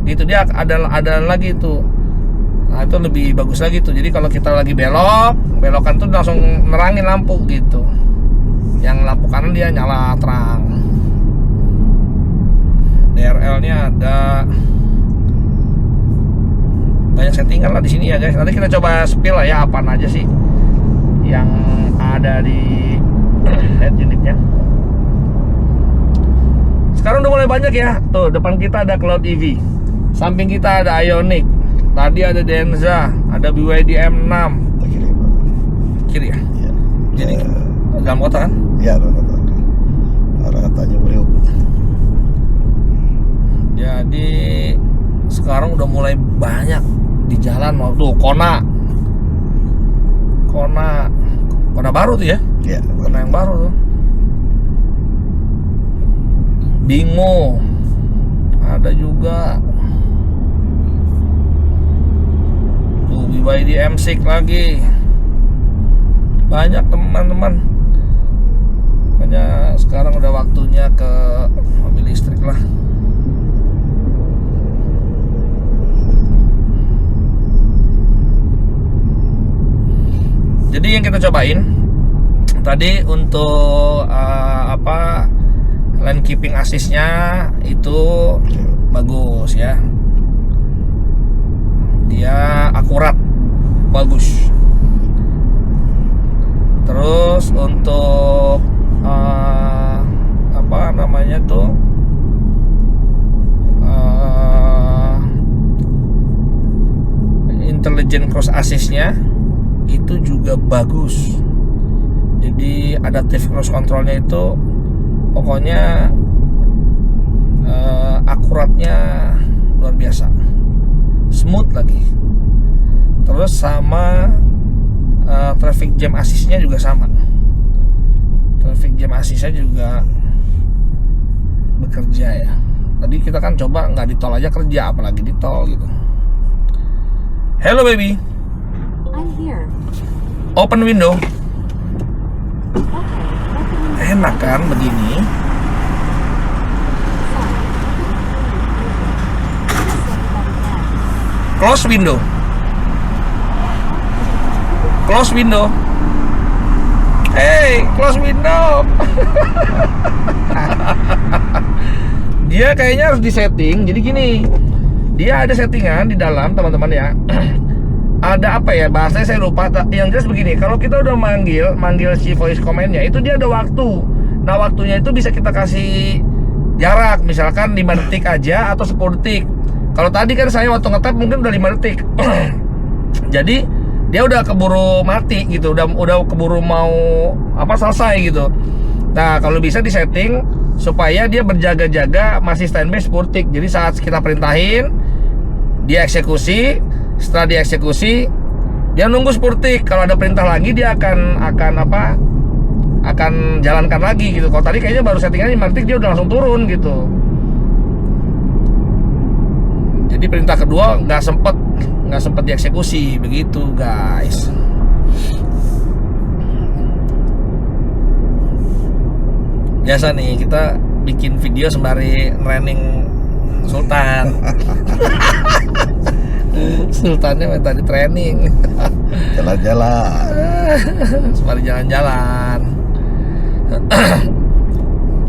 gitu. Dia ada lagi itu. Nah itu lebih bagus lagi tuh. Jadi kalau kita lagi belokan tuh langsung nerangin lampu gitu. Yang lampu kanan dia nyala terang. DRL-nya ada banyak settingan lah di sini ya guys. Nanti kita coba spill lah ya, apaan aja sih yang ada di head unitnya. Sekarang udah mulai banyak ya. Tuh depan kita ada Cloud EV, samping kita ada Ioniq, tadi ada Denza, ada BYD M6. Kiri ya? Iya. Jadi dalam kota kan? Iya, arah Tanjung Priok. Jadi sekarang udah mulai banyak di jalan. Mau tuh Kona baru tuh ya? Iya, Kona yang baru tuh. Bingo ada juga. Tuh BYD M6 lagi. Banyak teman-teman. Makanya sekarang udah waktunya ke mobil listrik lah. Jadi yang kita cobain tadi untuk lane keeping assist-nya itu bagus ya. Dia akurat, bagus. Terus untuk apa namanya tuh intelligent cross assist-nya itu juga bagus. Jadi adaptive cruise controlnya itu pokoknya akuratnya luar biasa, smooth lagi. Terus sama traffic jam assist-nya juga sama. Traffic jam assist-nya juga bekerja ya. Tadi kita kan coba nggak di tol aja kerja, apalagi di tol gitu. Hello baby. I'm here. Open window. Okay. Enak kan begini? Close window. Close window. Hey, close window. Dia kayaknya harus disetting. Jadi gini, dia ada settingan di dalam, teman-teman ya. Ada apa ya, bahasanya saya lupa. Yang jelas begini, kalau kita udah manggil si voice command-nya, itu dia ada waktu. Nah, waktunya itu bisa kita kasih jarak, misalkan 5 detik aja atau 10 detik. Kalau tadi kan saya waktu ngetap mungkin udah 5 detik. Jadi dia udah keburu mati gitu, udah keburu mau selesai gitu. Nah, kalau bisa disetting supaya dia berjaga-jaga masih standby 10 detik. Jadi saat kita perintahin, dia eksekusi. Setelah dieksekusi, dia nunggu 10 detik. Kalau ada perintah lagi, dia akan jalankan lagi gitu. Kalau tadi kayaknya baru settingannya 5 detik, dia udah langsung turun gitu. Jadi perintah kedua nggak sempet dieksekusi begitu guys. Biasa nih kita bikin video sembari training Sultan. Sultannya tadi training. Jalan-jalan. Sembari jalan-jalan.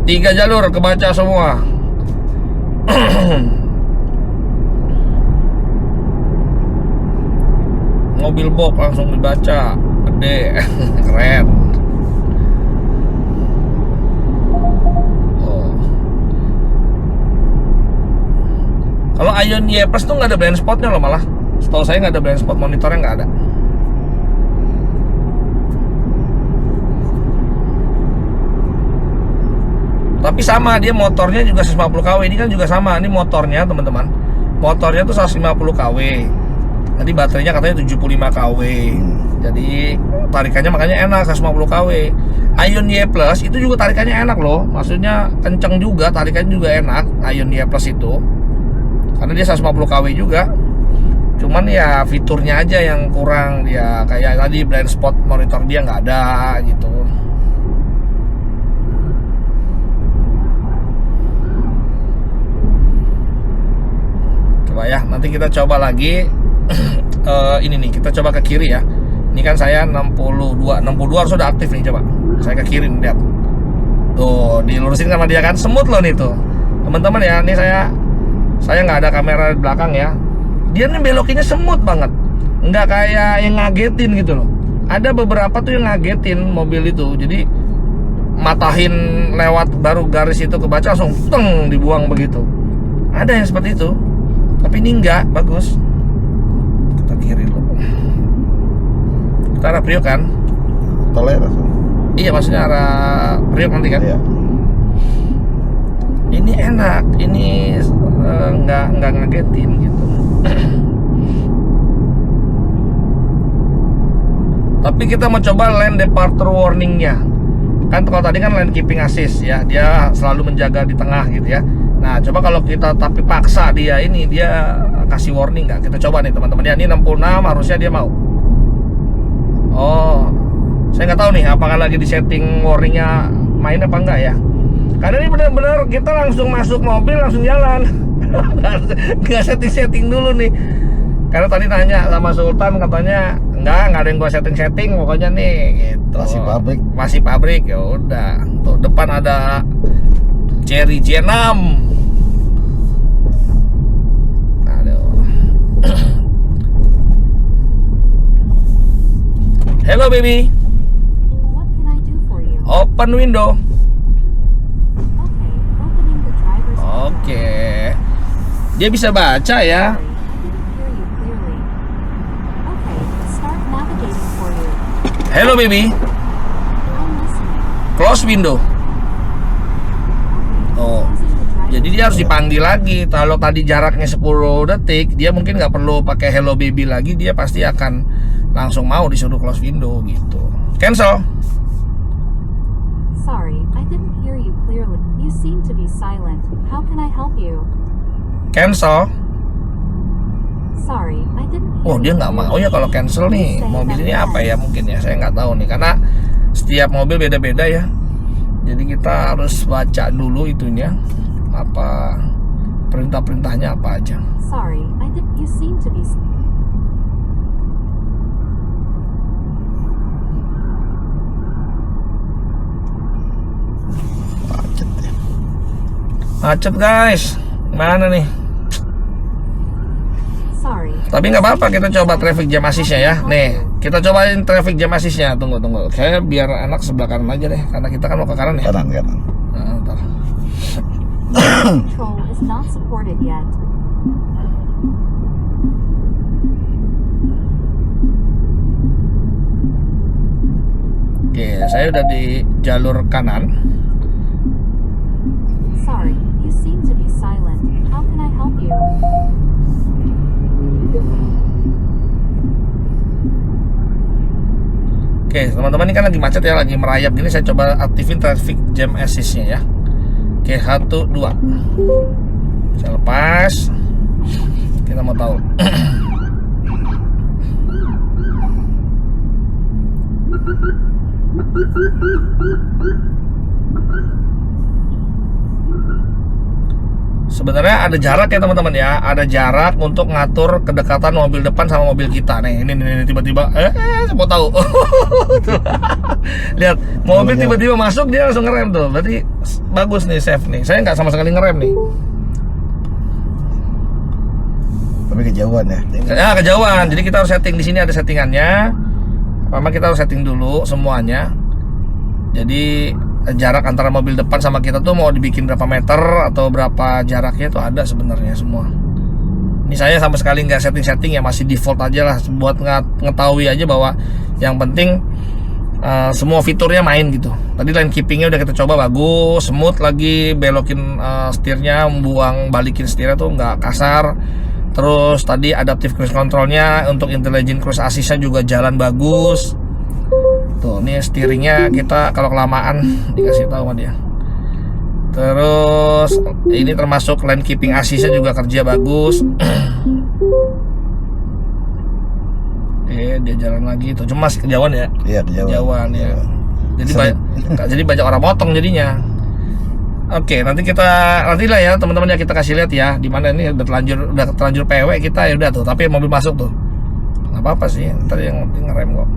3 jalur kebaca semua. Mobil box langsung dibaca gede. Keren. Oh. Kalau Ion Y Plus tuh nggak ada blind spotnya loh, malah setahu saya nggak ada blind spot, monitornya nggak ada. Tapi sama, dia motornya juga 150 kW. Ini kan juga sama, ini motornya teman-teman. Motornya tuh 150 kW. Tadi baterainya katanya 75 kW. Jadi tarikannya makanya enak, 150 kW. Ion Y Plus itu juga tarikannya enak loh. Maksudnya kenceng juga, tarikannya juga enak Ion Y Plus itu. Karena dia 150 kW juga. Cuman ya fiturnya aja yang kurang. Dia kayak tadi blind spot monitor dia nggak ada gitu. Coba ya, nanti kita coba lagi. Ini nih, kita coba ke kiri ya. Ini kan saya 62 harus udah aktif nih, coba saya ke kiri nih, lihat tuh, dilurusin sama dia kan, semut loh nih tuh teman-teman ya. Ini saya nggak ada kamera di belakang ya, dia nih belokinnya semut banget, nggak kayak yang ngagetin gitu loh. Ada beberapa tuh yang ngagetin mobil itu, jadi matahin lewat baru garis itu kebaca langsung teng dibuang begitu. Ada yang seperti itu, tapi ini enggak, bagus. Kita kiri loh. Kita arah Priok kan? Tolnya langsung. Iya, maksudnya arah Priok nanti kan? Iya. Ini enak, ini nggak ngagetin gitu. Tapi kita mau coba lane departure warningnya. Kan kalau tadi kan lane keeping assist ya, dia selalu menjaga di tengah gitu ya. Nah, coba kalau kita tapi paksa dia kasih warning nggak? Kita coba nih teman-teman ya. Ini 66 harusnya dia mau. Oh, saya nggak tahu nih apakah lagi di setting warningnya main apa enggak ya. Karena ini benar-benar kita langsung masuk mobil langsung jalan. Nggak setting dulu nih. Karena tadi nanya sama Sultan, katanya nggak ada yang gua setting pokoknya nih gitu. Masih pabrik ya udah. Tuh depan ada Cherry J6. Aduh. Hello baby. What can I do for you? Open window. Okay, opening the driver's window. Oke. Dia bisa baca ya. Sorry, I didn't hear you clearly. Okay, start navigating for you. Hello baby. I'm listening. Close window. Okay, Oh. closing the driver's Jadi dia harus dipanggil lagi. Kalau tadi jaraknya 10 detik, dia mungkin nggak perlu pakai hello baby lagi, dia pasti akan langsung mau disuruh close window gitu. Cancel. Sorry, I didn't hear you clearly. You seem to be silent. How can I help you? Cancel. Sorry, I didn't hear Oh, dia you nggak mau clearly. ya kalau cancel nih. Mobil ini apa ya mungkin ya, saya nggak tahu nih, karena setiap mobil beda-beda ya. Jadi kita harus baca dulu itunya, apa perintah-perintahnya apa aja. Sorry, I didn't. You seem to be. Macet ya. Macet guys, mana nih? Sorry. Tapi nggak apa-apa, kita coba traffic jam assist-nya ya. Nih, kita cobain traffic jam assist-nya. Tunggu. Saya biar anak sebelah kanan aja deh, karena kita kan mau ke kanan ya. Kanan. Nah, ntar. Control is not supported yet. Oke, saya udah di jalur kanan. Sorry, you seem to be silent. How can I help you? Oke, teman-teman, ini kan lagi macet ya, lagi merayap gini. Saya coba aktifin traffic jam assist-nya ya. Oke, 1, 2. Saya lepas. Kita mau tahu. Sebenarnya ada jarak ya teman-teman ya, ada jarak untuk ngatur kedekatan mobil depan sama mobil kita. Nih, ini tiba-tiba, saya mau tahu. Tuh. Lihat, mobil tiba-tiba masuk, dia langsung ngerem tuh. Berarti bagus nih, safe nih. Saya nggak sama sekali ngerem nih. Tapi kejauhan ya. Ya, kejauhan. Jadi kita harus setting di sini, ada settingannya. Pertama kita harus setting dulu semuanya. Jadi jarak antara mobil depan sama kita tuh mau dibikin berapa meter atau berapa jaraknya tuh ada sebenarnya semua. Ini saya sama sekali nggak setting ya, masih default aja lah buat ngetahui aja bahwa yang penting semua fiturnya main gitu. Tadi lane keepingnya udah kita coba bagus, smooth lagi, belokin setirnya, balikin setirnya tuh nggak kasar. Terus tadi adaptive cruise controlnya untuk intelligent cruise assist-nya juga jalan bagus. Tuh, ini steeringnya kita kalau kelamaan dikasih tahu sama dia. Terus ini termasuk lane keeping assist-nya juga kerja bagus. Dia jalan lagi tuh, cuma masih kejauhan ya. Iya, kejauhan Ya. Jadi banyak orang motong jadinya. Oke, nantilah ya teman-teman, ya kita kasih lihat ya di mana ini udah terlanjur PW kita ya udah tuh, tapi mobil masuk tuh. Nggak apa-apa sih, ntar yang penting ngerem kok.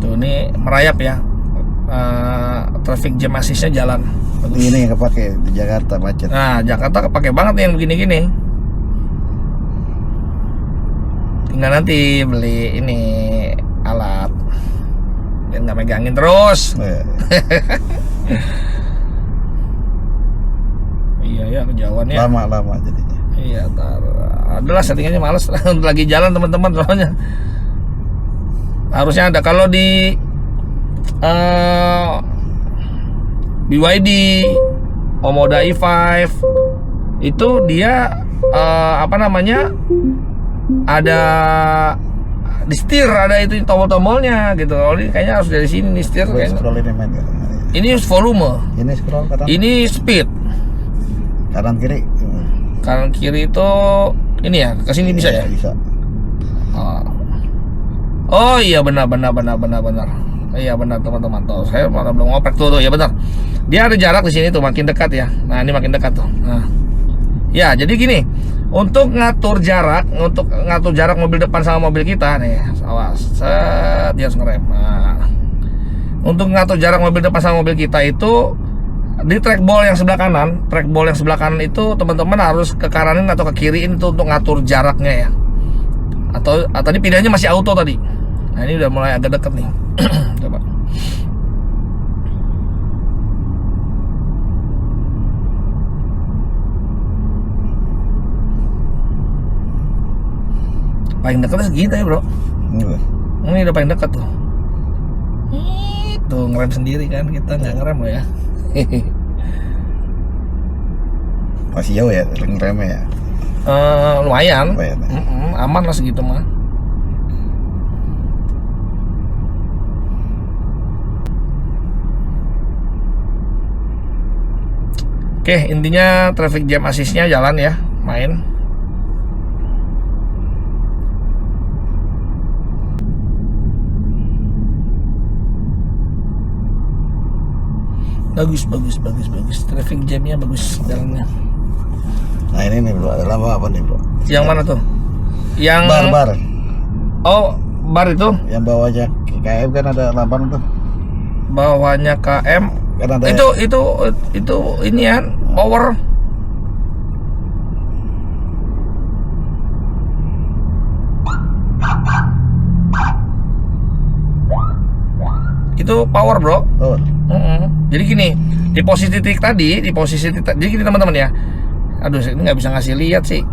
Tuh, ini merayap ya. Traffic jam assist-nya jalan. Bagus. Ini yang kepake di Jakarta macet. Nah, Jakarta kepake banget nih yang begini-gini. Tinggal nanti beli ini alat biar nggak megangin terus. Iya ya, kejauhan ya. Lama jadinya. Iya, adalah settingannya males. Lagi jalan teman-teman soalnya. Harusnya ada. Kalau di BYD Omoda i5 itu dia ada di setir, ada itu tombol-tombolnya gitu. Oh, ini kayaknya harus dari sini nih setir kayaknya. Scroll ini main kan. Ini volume, Ini scroll kanan. ini speed. Kanan kiri. Kanan kiri itu ini ya, ke sini bisa ya? Bisa. Oh iya, benar. Iya benar teman-teman, tuh saya malah belum ngoprek tuh ya benar. Dia ada jarak di sini tuh, makin dekat ya. Nah, ini makin dekat tuh. Nah. Ya, jadi gini, untuk ngatur jarak mobil depan sama mobil kita nih, awas, dia harus ngerem. Nah, untuk ngatur jarak mobil depan sama mobil kita itu di trackball yang sebelah kanan itu teman-teman harus ke kanan atau ke kiriin itu untuk ngatur jaraknya ya. Atau tadi pilihannya masih auto tadi. Nah, ini udah mulai agak deket nih. Coba. Paling dekat segitu ya bro. Ini udah paling dekat tuh. Tuh ngerem sendiri kan, kita nggak ngerem loh ya. Masih jauh ya remnya ya. Lumayan. Lumayan, ya. Aman lah segitu mah. Oke, intinya traffic jam assist-nya jalan ya, main. Bagus. Traffic jamnya bagus jalannya. Nah ini nih bro, ada lama apa nih bro? Yang mana tuh? Yang Bar. Oh, bar itu Yang bawahnya KM kan ada lambang tuh. bawahnya KM. Kan ada Itu ini ya, power. Itu power, bro. Oh. Jadi gini, di posisi titik tadi, jadi gini teman-teman ya. Aduh, ini nggak bisa ngasih lihat sih.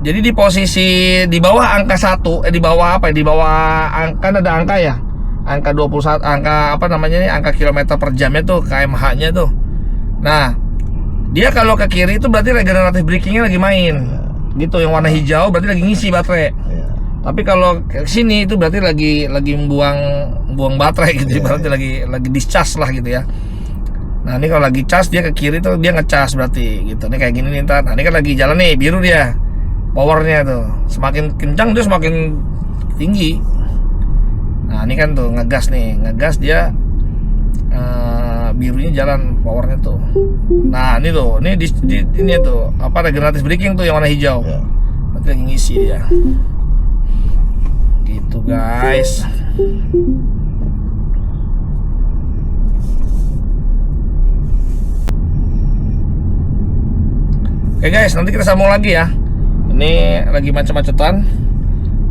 Jadi di posisi di bawah angka 1, di bawah apa ya? Di bawah angka ada angka ya. Angka 21, angka apa namanya nih? Angka kilometer per jamnya tuh, kmh-nya tuh. Nah, dia kalau ke kiri itu berarti regeneratif braking-nya lagi main. Gitu, yang warna hijau berarti lagi ngisi baterai. Iya. Tapi kalau ke sini itu berarti lagi buang baterai gitu, berarti lagi discharge lah gitu ya. Nah, ini kalau lagi cas dia ke kiri tuh dia ngecas berarti gitu. Ini kayak gini nih ntar. Nah, ini kan lagi jalan nih, biru dia. Powernya tuh semakin kencang dia semakin tinggi. Nah, ini kan tuh ngegas dia birunya jalan powernya tuh. Nah, ini tuh, ini tuh apa regeneratif braking tuh yang warna hijau. Ya. Berarti lagi ngisi dia. Gitu guys. Oke guys, nanti kita sambung lagi ya. Ini lagi macet-macetan.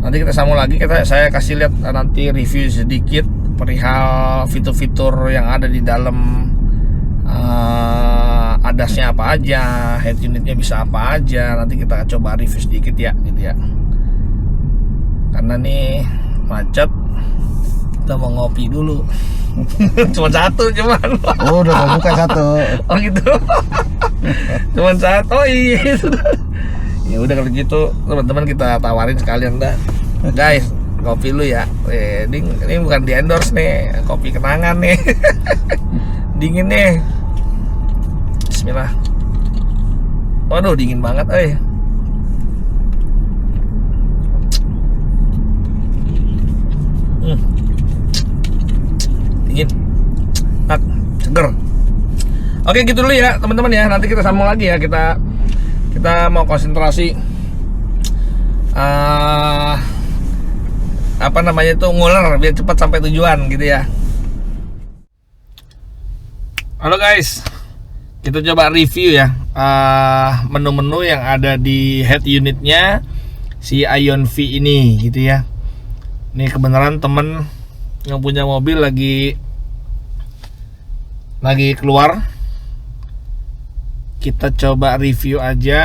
Nanti kita sambung lagi. Saya kasih lihat nanti review sedikit perihal fitur-fitur yang ada di dalam. Adasnya apa aja, head unitnya bisa apa aja. Nanti kita coba review sedikit ya, gitu ya. Karena nih macet, kita mau ngopi dulu. Cuma satu cuman. Oh, udah mau buka satu. Oh gitu. Cuman satu. Oh iya sudah. Ya udah kalau gitu teman-teman kita tawarin sekalian dah. Guys, kopi lu ya. Ini bukan di endorse nih, kopi kenangan nih. Dingin nih. Bismillah. Waduh, dingin banget, Dingin. Seger. Oke, gitu dulu ya, teman-teman ya. Nanti kita sambung lagi ya. Kita mau konsentrasi apa namanya itu nguler biar cepat sampai tujuan gitu ya. Halo guys, kita coba review ya menu-menu yang ada di head unitnya si Ion V ini gitu ya. Ini kebenaran temen yang punya mobil lagi keluar. Kita coba review aja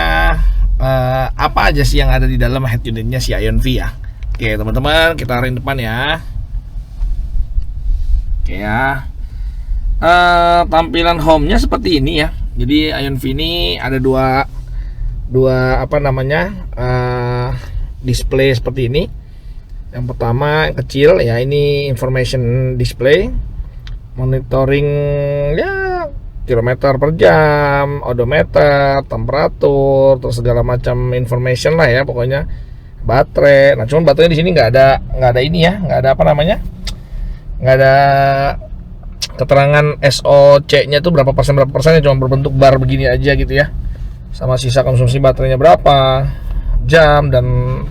apa aja sih yang ada di dalam head unitnya si Ion V ya. Oke teman-teman, kita arahin depan ya. Oke ya. Tampilan home-nya seperti ini ya. Jadi Ion V ini ada dua apa namanya display seperti ini. Yang pertama yang kecil ya, ini information display, monitoring ya kilometer per jam, odometer, temperatur, terus segala macam information lah ya pokoknya. Baterai. Nah, cuman baterainya di sini nggak ada ini ya, nggak ada apa namanya, nggak ada keterangan SOC-nya tuh berapa persen, cuma berbentuk bar begini aja gitu ya. Sama sisa konsumsi baterainya berapa, jam, dan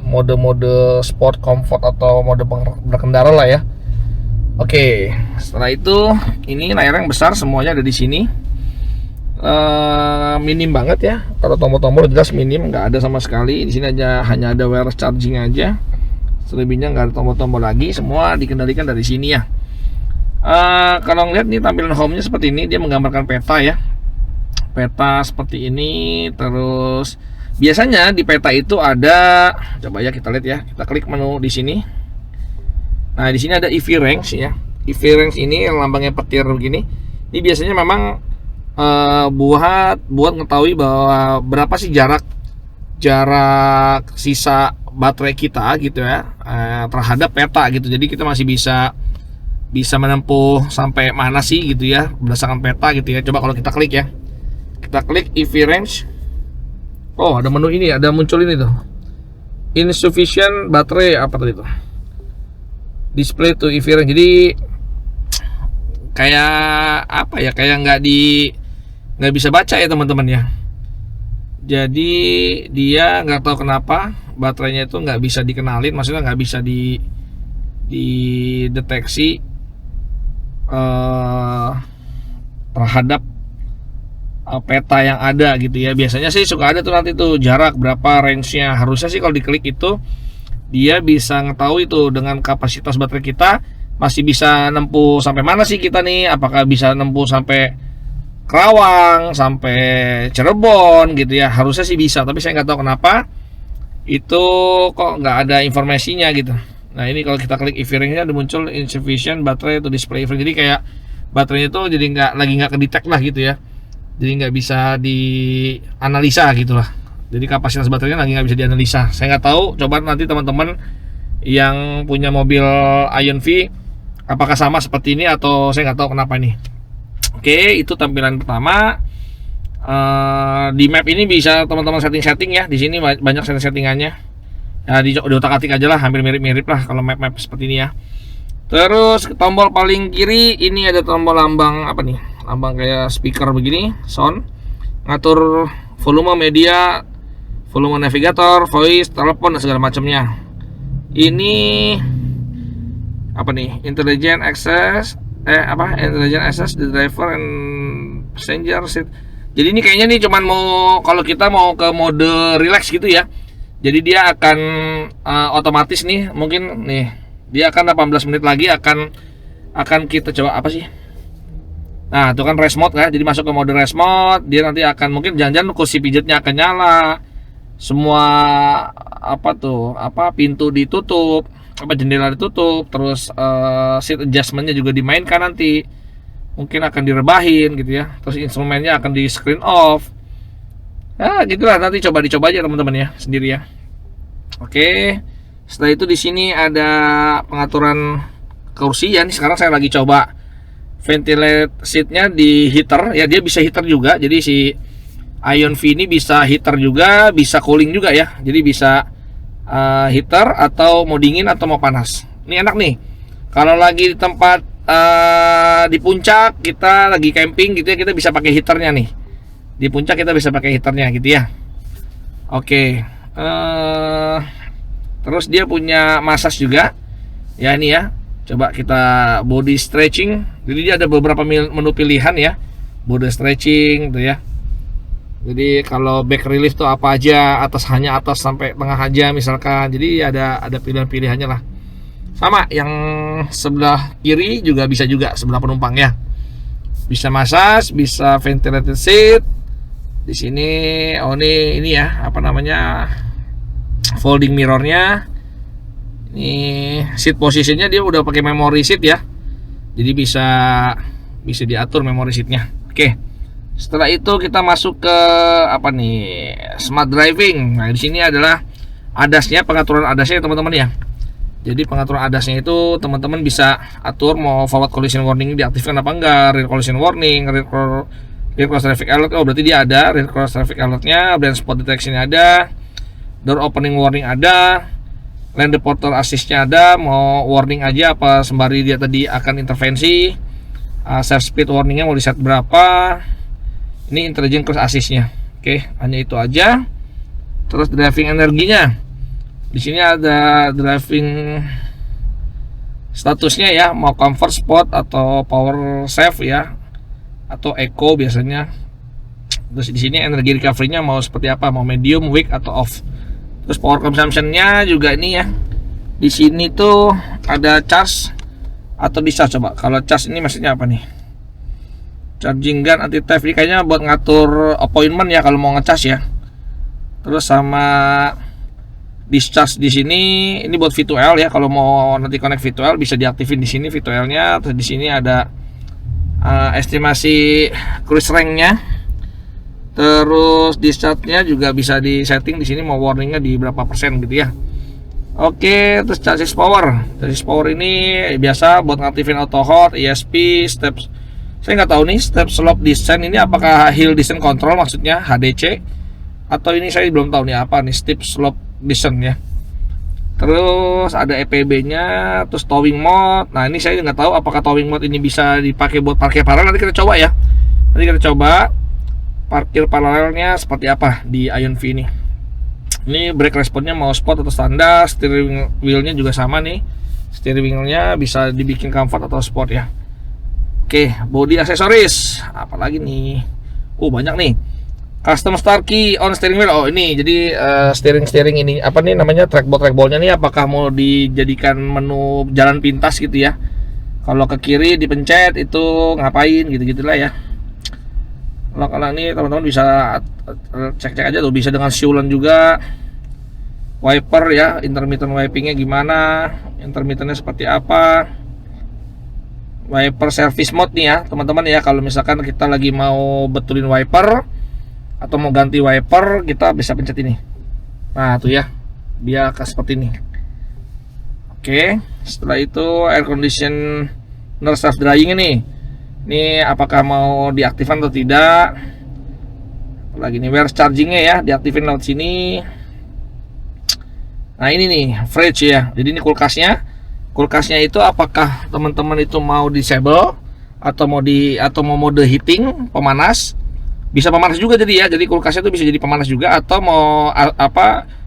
mode-mode sport, comfort, atau mode berkendara lah ya. Oke, setelah itu ini layar yang besar semuanya ada di sini. Minim banget ya. Kalau tombol-tombol jelas minim, nggak ada sama sekali. Di sini hanya ada wireless charging aja. Selebihnya nggak ada tombol-tombol lagi. Semua dikendalikan dari sini ya. Kalau ngeliat nih tampilan home-nya seperti ini, dia menggambarkan peta ya. Peta seperti ini. Terus biasanya di peta itu ada, coba ya kita lihat ya. Kita klik menu di sini. Nah, di sini ada EV range ya. EV range ini yang lambangnya petir begini, ini biasanya memang buat ngetahui bahwa berapa sih jarak sisa baterai kita gitu ya, terhadap peta gitu. Jadi kita masih bisa menempuh sampai mana sih gitu ya berdasarkan peta gitu ya. Coba kalau kita klik ya, kita klik EV range. Oh, ada menu ini, ada muncul ini tuh, insufficient baterai apa tadi tuh, display to EV range. Jadi kayak apa ya, kayak nggak bisa baca ya teman-teman ya. Jadi dia nggak tahu kenapa baterainya itu nggak bisa dikenalin, maksudnya nggak bisa dideteksi terhadap peta yang ada gitu ya. Biasanya sih suka ada tuh nanti tuh jarak berapa range-nya. Harusnya sih kalau diklik itu dia bisa ngetahui itu dengan kapasitas baterai kita masih bisa nempuh sampai mana sih kita nih, apakah bisa nempuh sampai Kerawang, sampai Cirebon gitu ya. Harusnya sih bisa, tapi saya nggak tahu kenapa itu kok nggak ada informasinya gitu. Nah ini kalau kita klik EV range-nya ada muncul insufficient battery to display EV range. Jadi kayak baterainya itu jadi nggak kedetek lah gitu ya. Jadi nggak bisa dianalisa gitu lah. Jadi kapasitas baterainya lagi nggak bisa dianalisa. Saya nggak tahu, coba nanti teman-teman yang punya mobil Ion V apakah sama seperti ini atau saya nggak tahu kenapa nih. Oke, itu tampilan pertama. Di map ini bisa teman-teman setting-setting ya. Di sini banyak setting-settingannya. Ya di otak-atik aja lah, hampir mirip-mirip lah kalau map-map seperti ini ya. Terus tombol paling kiri ini ada tombol lambang apa nih? Lambang kayak speaker begini, sound. Ngatur volume media, volume navigator, voice, telepon dan segala macamnya. Ini apa nih? Intelligent access intelligent access the driver and passenger seat. Jadi ini kayaknya nih cuman mau kalau kita mau ke mode relax gitu ya. Jadi dia akan otomatis nih, mungkin nih dia akan 18 menit lagi akan kita coba apa sih? Nah, itu kan rest mode kan. Jadi masuk ke mode rest mode, dia nanti akan mungkin jangan-jangan kursi pijatnya akan nyala. Semua pintu ditutup, jendela ditutup, terus seat adjustmentnya juga dimainkan nanti. Mungkin akan direbahin gitu ya. Terus instrumennya akan di screen off. Nah, gitulah, nanti dicoba aja teman-teman ya sendiri ya. Oke. Setelah itu di sini ada pengaturan kursi ya. Nih sekarang saya lagi coba ventilate seatnya di heater ya, dia bisa heater juga. Jadi si Ion V ini bisa heater juga, bisa cooling juga ya. Jadi bisa heater atau mau dingin atau mau panas. Ini enak nih. Kalau lagi di tempat di puncak, kita lagi camping gitu ya, kita bisa pakai heaternya nih. Di puncak kita bisa pakai heaternya gitu ya. Oke. Terus dia punya massage juga. Ya ini ya. Coba kita body stretching. Jadi dia ada beberapa menu pilihan ya. Body stretching tuh ya. Jadi kalau back relief tuh apa aja, hanya atas sampai tengah aja misalkan. Jadi ada pilihan-pilihannya lah. Sama yang sebelah kiri juga bisa juga, sebelah penumpang ya. Bisa massage, bisa ventilated seat. Di sini ini ya, folding mirrornya. Ini seat positionnya dia udah pakai memory seat ya. Jadi bisa diatur memory seatnya. Oke. Setelah itu kita masuk ke smart driving. Nah, di sini adalah ADAS-nya, pengaturan ADAS-nya teman-teman ya. Jadi pengaturan ADAS-nya itu teman-teman bisa atur mau forward collision warning diaktifkan apa enggak, rear collision warning, rear cross traffic alert. Oh, berarti dia ada rear cross traffic alert-nya, blind spot detection-nya ada, door opening warning ada, lane departure assist-nya ada, mau warning aja apa sembari dia tadi akan intervensi. Safe speed warning-nya mau di set berapa. Ini intelligent cruise assist-nya. Oke, hanya itu aja. Terus driving energinya. Di sini ada driving statusnya ya, mau comfort sport atau power save ya, atau eco biasanya. Terus di sini energi recovery-nya mau seperti apa, mau medium, weak atau off. Terus power consumption-nya juga ini ya. Di sini tuh ada charge atau discharge. Coba kalau charge ini maksudnya apa nih? Charging gun anti theft, ini kayaknya buat ngatur appointment ya kalau mau ngecas ya. Terus sama discharge di sini. Ini buat V2L ya, kalau mau nanti connect V2L bisa diaktifin di sini V2L-nya. Terus di sini ada estimasi cruise rank-nya. Terus discharge-nya juga bisa di setting di sini, mau warning-nya di berapa persen gitu ya. Oke, terus chassis power. Chassis power ini biasa buat ngaktifin auto hold, ESP, steps. Saya nggak tahu nih step slope descent ini apakah hill descent control maksudnya HDC, atau ini saya belum tahu nih apa nih step slope descent ya. Terus ada EPB-nya, terus towing mode. Nah ini saya nggak tahu apakah towing mode ini bisa dipakai buat parkir paralel. Nanti kita coba ya. Nanti kita coba parkir paralelnya seperti apa di Ion V ini. Ini brake responnya mau sport atau standar. Steering wheelnya juga sama nih. Steering wheelnya bisa dibikin comfort atau sport ya. Oke, body aksesoris apalagi nih? Banyak nih. Custom start key on steering wheel. Oh ini jadi steering ini apa nih namanya, trackball-trackballnya nih apakah mau dijadikan menu jalan pintas gitu ya. Kalau ke kiri dipencet itu ngapain gitu-gitulah ya. Kalau ini teman-teman bisa cek-cek aja tuh, bisa dengan siulan juga. Wiper ya, intermittent wipingnya gimana, intermittentnya seperti apa. Wiper service mode nih ya teman-teman ya, kalau misalkan kita lagi mau betulin wiper atau mau ganti wiper kita bisa pencet ini. Nah tuh ya, dia seperti ini. Oke, setelah itu air conditioner self drying ini apakah mau diaktifkan atau tidak. Lagi nih wireless chargingnya ya, diaktifin lewat sini. Nah ini nih fridge ya, jadi ini kulkasnya itu apakah teman-teman itu mau disable atau mau mode heating, pemanas. Bisa pemanas juga jadi ya, jadi kulkasnya itu bisa jadi pemanas juga, atau mau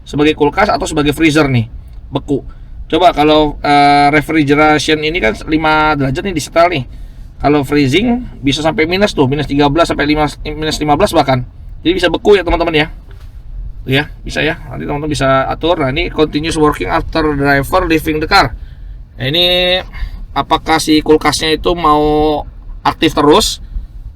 sebagai kulkas atau sebagai freezer nih, beku. Coba kalau refrigeration ini kan 5 derajat nih di setel nih. Kalau freezing bisa sampai minus 13 sampai minus 15 bahkan. Jadi bisa beku ya teman-teman ya. Tuh ya, bisa ya. Nanti teman-teman bisa atur. Nah, ini continuous working after driver leaving the car. Nah, ini apakah si kulkasnya itu mau aktif terus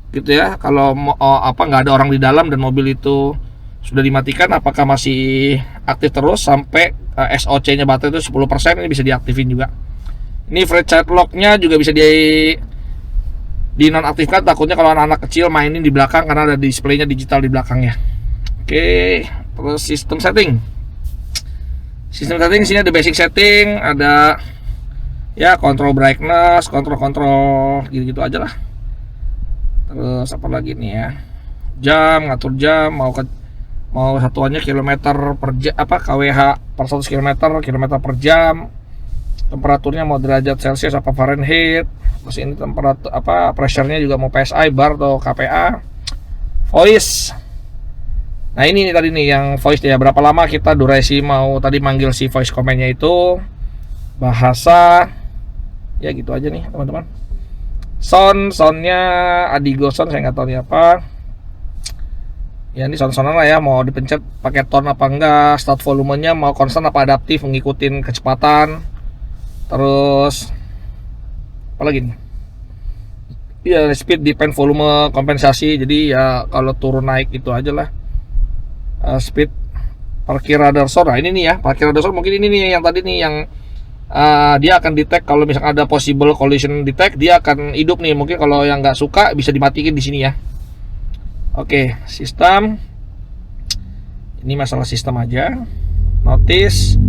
gitu ya. Kalau nggak ada orang di dalam dan mobil itu sudah dimatikan, apakah masih aktif terus sampai SOC-nya baterai itu 10%, ini bisa diaktifin juga. Ini free child lock-nya juga bisa dinonaktifkan, takutnya kalau anak-anak kecil mainin di belakang karena ada displaynya digital di belakangnya. Oke, terus sistem setting sini ada basic setting, ada ya control brightness, kontrol gitu aja lah. Terus apa lagi nih ya, jam, ngatur jam, mau satuannya kilometer per jam, kWh per 100 kilometer per jam. Temperaturnya mau derajat Celcius apa Fahrenheit. Terus ini temperatur pressure-nya juga mau PSI, bar atau KPA. Voice. Nah ini nih tadi nih yang voice ya, berapa lama kita durasi mau tadi manggil si voice command-nya itu. Bahasa ya gitu aja nih teman-teman. Soundnya Adigo sound, saya nggak tahu nih apa. Ya ini sound-soundan lah ya, mau dipencet pakai tone apa enggak, start volumenya mau konstan apa adaptif ngikutin kecepatan. Terus apa lagi nih? Ya speed depend volume kompensasi, jadi ya kalau turun naik itu aja lah. Speed parkir radar sound. Nah ini nih ya, parkir radar sound mungkin ini nih yang tadi nih yang dia akan detect kalau misalkan ada possible collision detect, dia akan hidup nih. Mungkin kalau yang nggak suka bisa dimatiin di sini ya. Oke, sistem. Ini masalah sistem aja. Notice.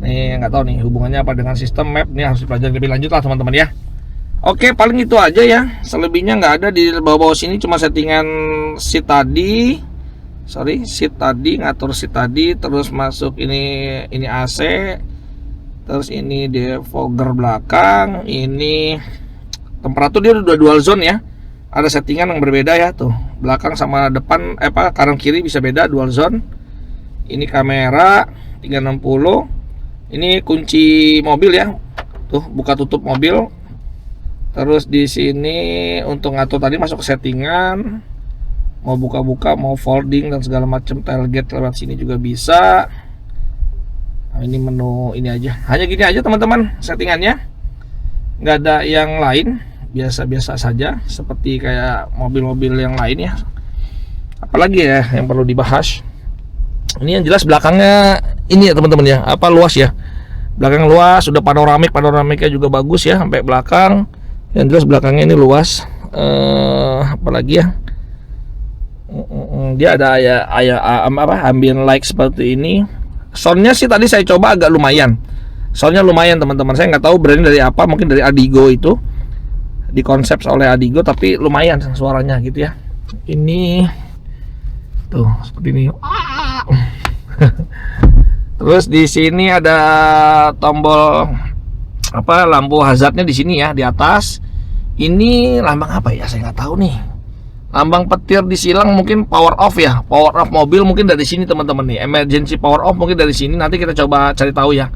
Nih nggak tahu nih hubungannya apa dengan sistem map. Ini harus dipelajari lebih lanjut lah teman-teman ya. Oke, paling itu aja ya. Selebihnya nggak ada di bawah-bawah sini, cuma settingan seat tadi. Seat tadi, ngatur seat tadi, terus masuk ini AC. Terus ini defogger belakang, ini temperatur dia udah dual zone ya. Ada settingan yang berbeda ya tuh. Belakang sama depan kanan kiri bisa beda dual zone. Ini kamera 360. Ini kunci mobil ya. Tuh, buka tutup mobil. Terus di sini untuk ngatur tadi masuk ke settingan. Mau buka-buka, mau folding dan segala macam, tailgate lewat sini juga bisa. Nah, ini menu ini aja. Hanya gini aja teman-teman settingannya. Nggak ada yang lain, biasa-biasa saja seperti kayak mobil-mobil yang lain ya. Apalagi ya yang perlu dibahas. Ini yang jelas belakangnya ini ya teman-teman ya, apa luas ya. Belakang luas, sudah panoramiknya juga bagus ya sampai belakang. Yang jelas belakangnya ini luas. Apalagi ya, dia ada ambient light seperti ini. Soundnya sih tadi saya coba agak lumayan. Soundnya lumayan teman-teman. Saya nggak tahu brandnya dari apa, mungkin dari Adigo itu, dikonsep oleh Adigo, tapi lumayan suaranya gitu ya. Ini tuh seperti ini. Terus di sini ada tombol apa, lampu hazardnya di sini ya, di atas. Ini lambang apa ya? Saya nggak tahu nih. Lambang petir disilang, mungkin power off ya. Power off mobil mungkin dari sini teman-teman nih. Emergency power off mungkin dari sini. Nanti kita coba cari tahu ya.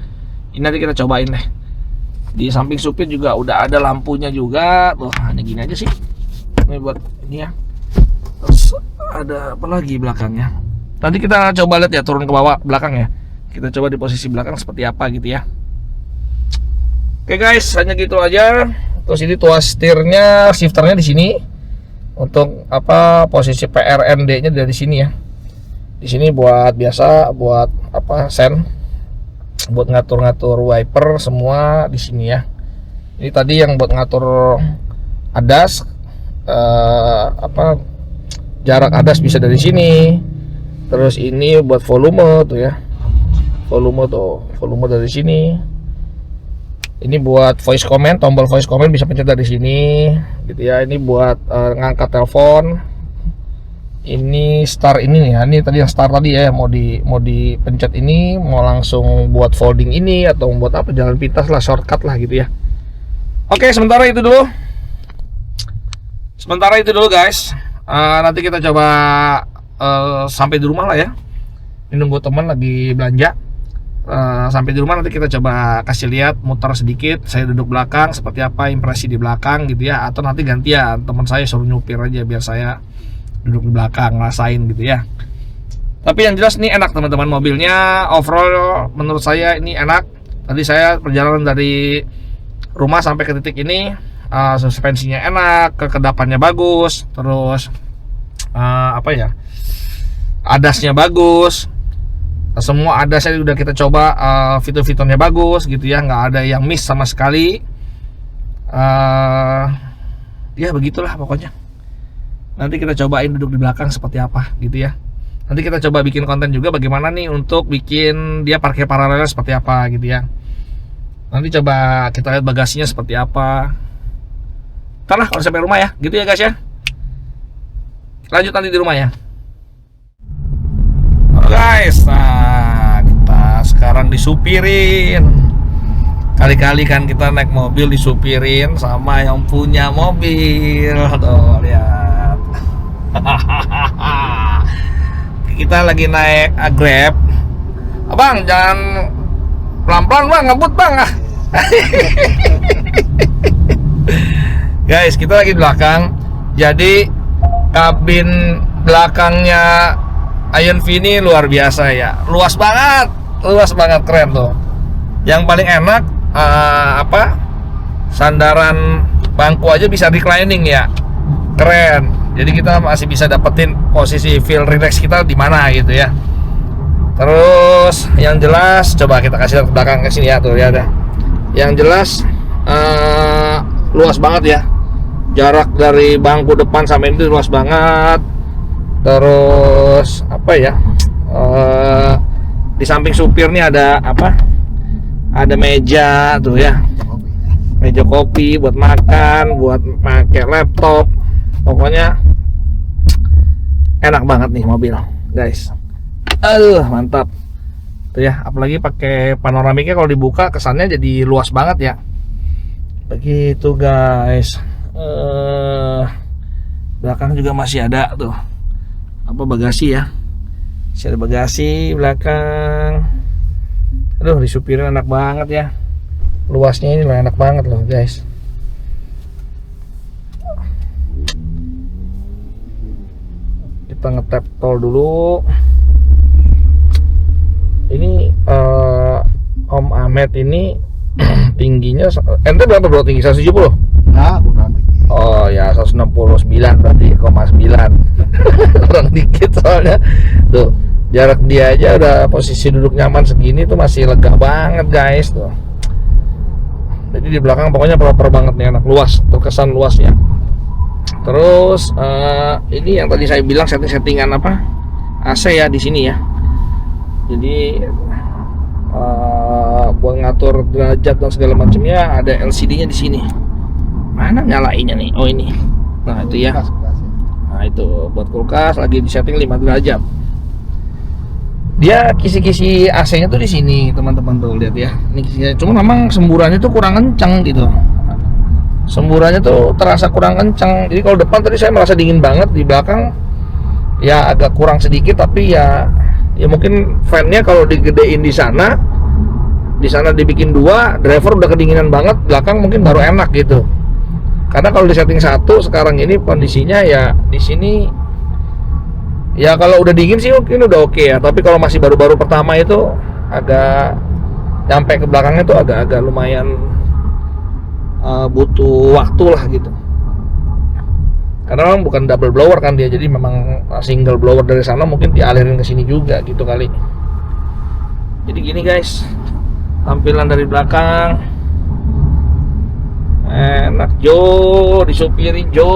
Ini nanti kita cobain deh. Di samping supir juga udah ada lampunya juga. Tuh, hanya gini aja sih. Ini buat ini ya. Terus ada apa lagi belakangnya? Nanti kita coba lihat ya, turun ke bawah belakang ya. Kita coba di posisi belakang seperti apa gitu ya. Oke guys, hanya gitu aja. Terus ini tuas setirnya, shifternya di sini. Untuk apa, posisi PRND-nya dari sini ya. Di sini buat biasa, buat apa, sen, buat ngatur-ngatur wiper semua di sini ya. Ini tadi yang buat ngatur ADAS, apa, jarak ADAS bisa dari sini. Terus ini buat volume tuh ya. Volume dari sini. Ini buat voice comment, tombol voice comment bisa pencet dari sini gitu ya. Ini buat ngangkat telepon. Ini start ini ya. Ini tadi yang start tadi ya, mau dipencet ini, mau langsung buat folding ini atau buat apa, jalan pintas lah, shortcut lah gitu ya. Oke, sementara itu dulu guys. Nanti kita coba sampai di rumah lah ya. Ini nunggu teman lagi belanja. Sampai di rumah nanti kita coba kasih lihat, muter sedikit, saya duduk belakang seperti apa impresi di belakang gitu ya, atau nanti gantian teman saya suruh nyupir aja biar saya duduk di belakang ngerasain gitu ya. Tapi yang jelas ini enak teman-teman, mobilnya overall menurut saya ini enak. Tadi saya perjalanan dari rumah sampai ke titik ini, suspensinya enak, kekedapannya bagus, terus apa ya, ADAS-nya bagus. Semua ADAS-nya udah kita coba, fitur-fiturnya bagus gitu ya, nggak ada yang miss sama sekali. Ya begitulah pokoknya. Nanti kita cobain duduk di belakang seperti apa gitu ya. Nanti kita coba bikin konten juga bagaimana nih untuk bikin dia parkir paralel seperti apa gitu ya. Nanti coba kita lihat bagasinya seperti apa. Ntar lah kalau sampai rumah ya, gitu ya guys ya. Lanjut nanti di rumah ya. Guys, nah kita sekarang disupirin. Kali-kali kan kita naik mobil disupirin sama yang punya mobil. Tuh lihat. Kita lagi naik Grab. Abang jangan pelan-pelan bang, ngebut bang. Guys, kita lagi di belakang. Jadi kabin belakangnya Ion V ini luar biasa ya, luas banget, keren tuh. Yang paling enak apa, sandaran bangku aja bisa reclining ya, keren. Jadi kita masih bisa dapetin posisi feel relax kita di mana gitu ya. Terus yang jelas, coba kita kasih lihat ke belakang ke sini ya, tuh ya ada. Yang jelas luas banget ya, jarak dari bangku depan sampai ini luas banget. Terus apa ya, di samping supir nih ada apa, ada meja tuh ya, meja kopi buat makan, buat pakai laptop. Pokoknya enak banget nih mobil guys. Mantap tuh ya, apalagi pakai panoramiknya, kalau dibuka kesannya jadi luas banget ya. Begitu guys. Belakang juga masih ada tuh apa, bagasi ya, masih ada bagasi belakang. Aduh, disupirin enak banget ya, luasnya ini loh, enak banget loh guys. Kita ngetap tol dulu. Ini Om Ahmed ini tingginya, ente berapa bro tinggi? 170? Nah, kurang dikit. Oh ya, 169 tadi, 0,9. Kurang dikit soalnya. Tuh, Jarak dia aja udah posisi duduk nyaman segini tuh masih lega banget guys tuh. Jadi di belakang pokoknya proper banget nih, anak luas, terkesan luasnya. Terus ini yang tadi saya bilang settingan apa AC ya di sini ya. Jadi buat ngatur derajat dan segala macamnya ada LCD-nya di sini. Mana nyalainnya nih? Oh ini. Nah itu ya. Nah itu buat kulkas lagi di setting 5 derajat. Dia kisi-kisi AC-nya tuh di sini teman-teman tuh lihat ya. Ini kisinya. Cuma memang semburannya tuh kurang kencang gitu. Semburannya tuh terasa kurang kencang. Jadi kalau depan tadi saya merasa dingin banget, di belakang ya agak kurang sedikit, tapi ya mungkin fan-nya kalau digedein di sana dibikin 2, driver udah kedinginan banget, belakang mungkin baru enak gitu. Karena kalau di setting 1 sekarang ini kondisinya ya di sini ya kalau udah dingin sih mungkin udah oke ya, tapi kalau masih baru-baru pertama itu agak nyampe ke belakangnya tuh agak lumayan butuh waktu lah gitu. Karena memang bukan double blower kan dia, jadi memang single blower dari sana mungkin dialirin ke sini juga gitu kali. Jadi gini guys, tampilan dari belakang enak Jo, disupirin Jo.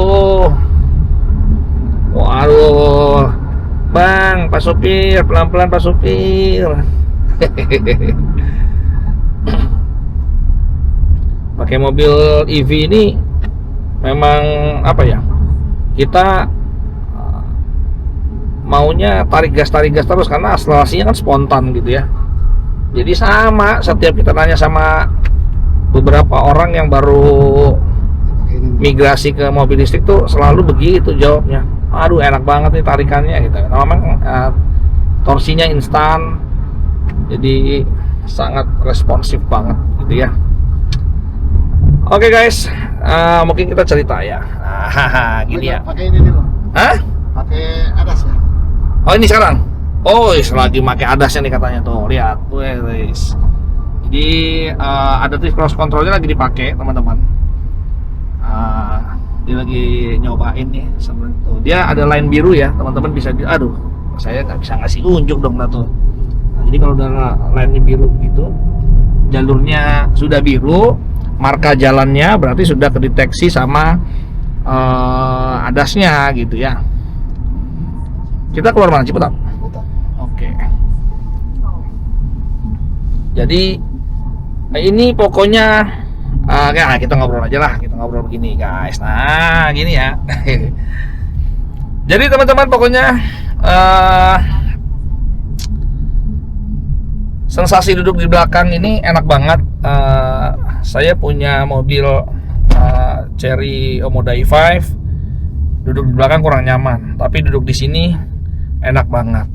Waduh, Bang, Pak Supir, pelan-pelan Pak Supir. Pakai mobil EV ini memang apa ya? Kita maunya tarik gas terus karena akselerasinya kan spontan gitu ya. Jadi sama setiap kita nanya sama beberapa orang yang baru migrasi ke mobil listrik tuh selalu begitu jawabnya. Aduh enak banget nih tarikannya gitu. Memang torsinya instan, jadi sangat responsif banget gitu ya. Oke guys, mungkin kita cerita ya. Gini ya. Pakai ini dulu. Hah? Pakai adas ya? Oh ini sekarang. Oh lagi pakai adasnya nih katanya tuh. Lihat, guys. Jadi adaptive cruise controlnya lagi dipakai teman-teman. Dia lagi nyobain nih sebenarnya tuh. Dia ada line biru ya, teman-teman bisa aduh, saya nggak bisa ngasih unjuk dong tuh. Nah, jadi kalau udah line biru gitu, jalurnya sudah biru, marka jalannya berarti sudah kedeteksi sama adasnya gitu ya. Kita keluar mana Ciputat? Oke. Jadi ini pokoknya ya kita ngobrol aja lah, kita ngobrol begini guys. Nah gini ya. Jadi teman-teman pokoknya sensasi duduk di belakang ini enak banget. Saya punya mobil Chery Omoda i5, duduk di belakang kurang nyaman, tapi duduk di sini enak banget.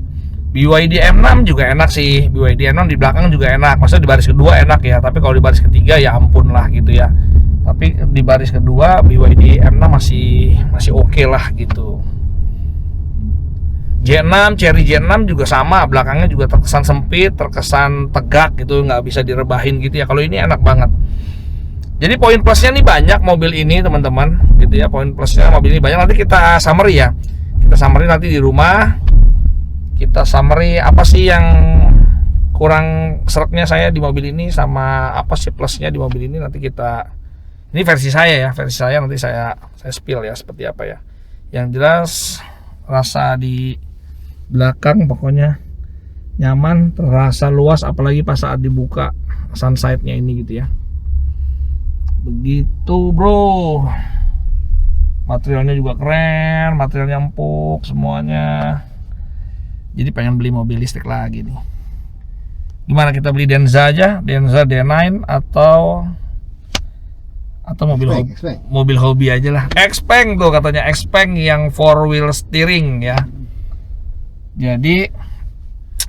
BYD M6 juga enak sih, BYD M6 di belakang juga enak. Maksudnya di baris kedua enak ya, tapi kalau di baris ketiga ya ampun lah gitu ya. Tapi di baris kedua BYD M6 masih oke lah gitu. J6, Chery J6 juga sama, belakangnya juga terkesan sempit, terkesan tegak gitu, nggak bisa direbahin gitu ya. Kalau ini enak banget. Jadi poin plusnya nih banyak mobil ini teman-teman gitu ya. Poin plusnya mobil ini banyak, nanti kita summary ya. Kita summary nanti di rumah. Kita summary apa sih yang kurang seretnya saya di mobil ini, sama apa sih plusnya di mobil ini. Nanti kita, ini versi saya ya, versi saya nanti saya spill ya seperti apa ya. Yang jelas rasa di belakang pokoknya nyaman, terasa luas, apalagi pas saat dibuka sunside-nya ini gitu ya. Begitu bro. Materialnya juga keren, materialnya empuk semuanya. Jadi pengen beli mobil listrik lagi nih. Gimana kita beli Denza aja, Denza D9 atau mobil hobi aja lah. Xpeng tuh katanya, Xpeng yang 4-wheel steering ya. Jadi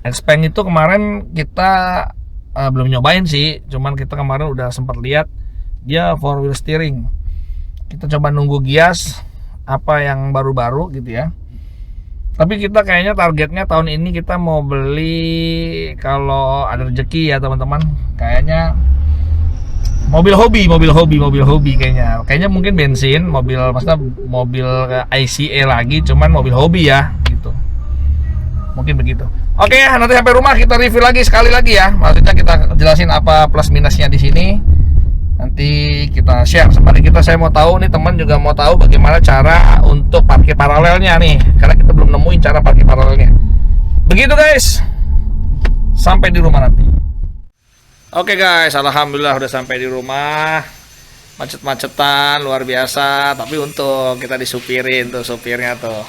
Xpeng itu kemarin kita belum nyobain sih, cuman kita kemarin udah sempat lihat dia 4-wheel steering. Kita coba nunggu Gias apa yang baru-baru gitu ya. Tapi kita kayaknya targetnya tahun ini kita mau beli, kalau ada rezeki ya teman-teman, kayaknya mobil hobi kayaknya. Kayaknya mungkin bensin, maksudnya mobil ICE lagi, cuman mobil hobi ya gitu. Mungkin begitu. Oke, nanti sampai rumah kita review lagi sekali lagi ya. Maksudnya kita jelasin apa plus minusnya di sini. Nanti kita share. Seperti saya mau tahu nih, teman juga mau tahu bagaimana cara untuk parkir paralelnya nih. Karena kita belum nemuin cara parkir paralelnya. Begitu guys. Sampai di rumah nanti. Oke guys, alhamdulillah udah sampai di rumah. Macet-macetan luar biasa, tapi untung kita disupirin tuh supirnya tuh.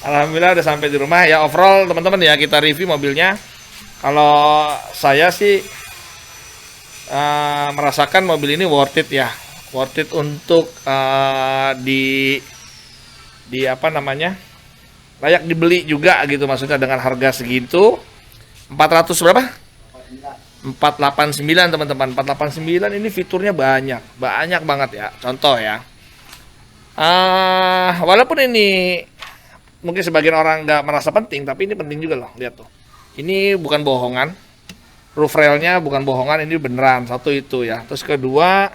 Alhamdulillah udah sampai di rumah ya. Overall teman-teman ya, kita review mobilnya. Kalau saya sih merasakan mobil ini worth it ya, worth it untuk di apa namanya, layak dibeli juga gitu. Maksudnya dengan harga segitu 400 berapa? 489 teman-teman. 489 ini fiturnya banyak banget ya. Contoh ya, walaupun ini mungkin sebagian orang nggak merasa penting, tapi ini penting juga loh. Lihat tuh, ini bukan bohongan, roof railnya bukan bohongan, ini beneran. Satu itu ya. Terus kedua,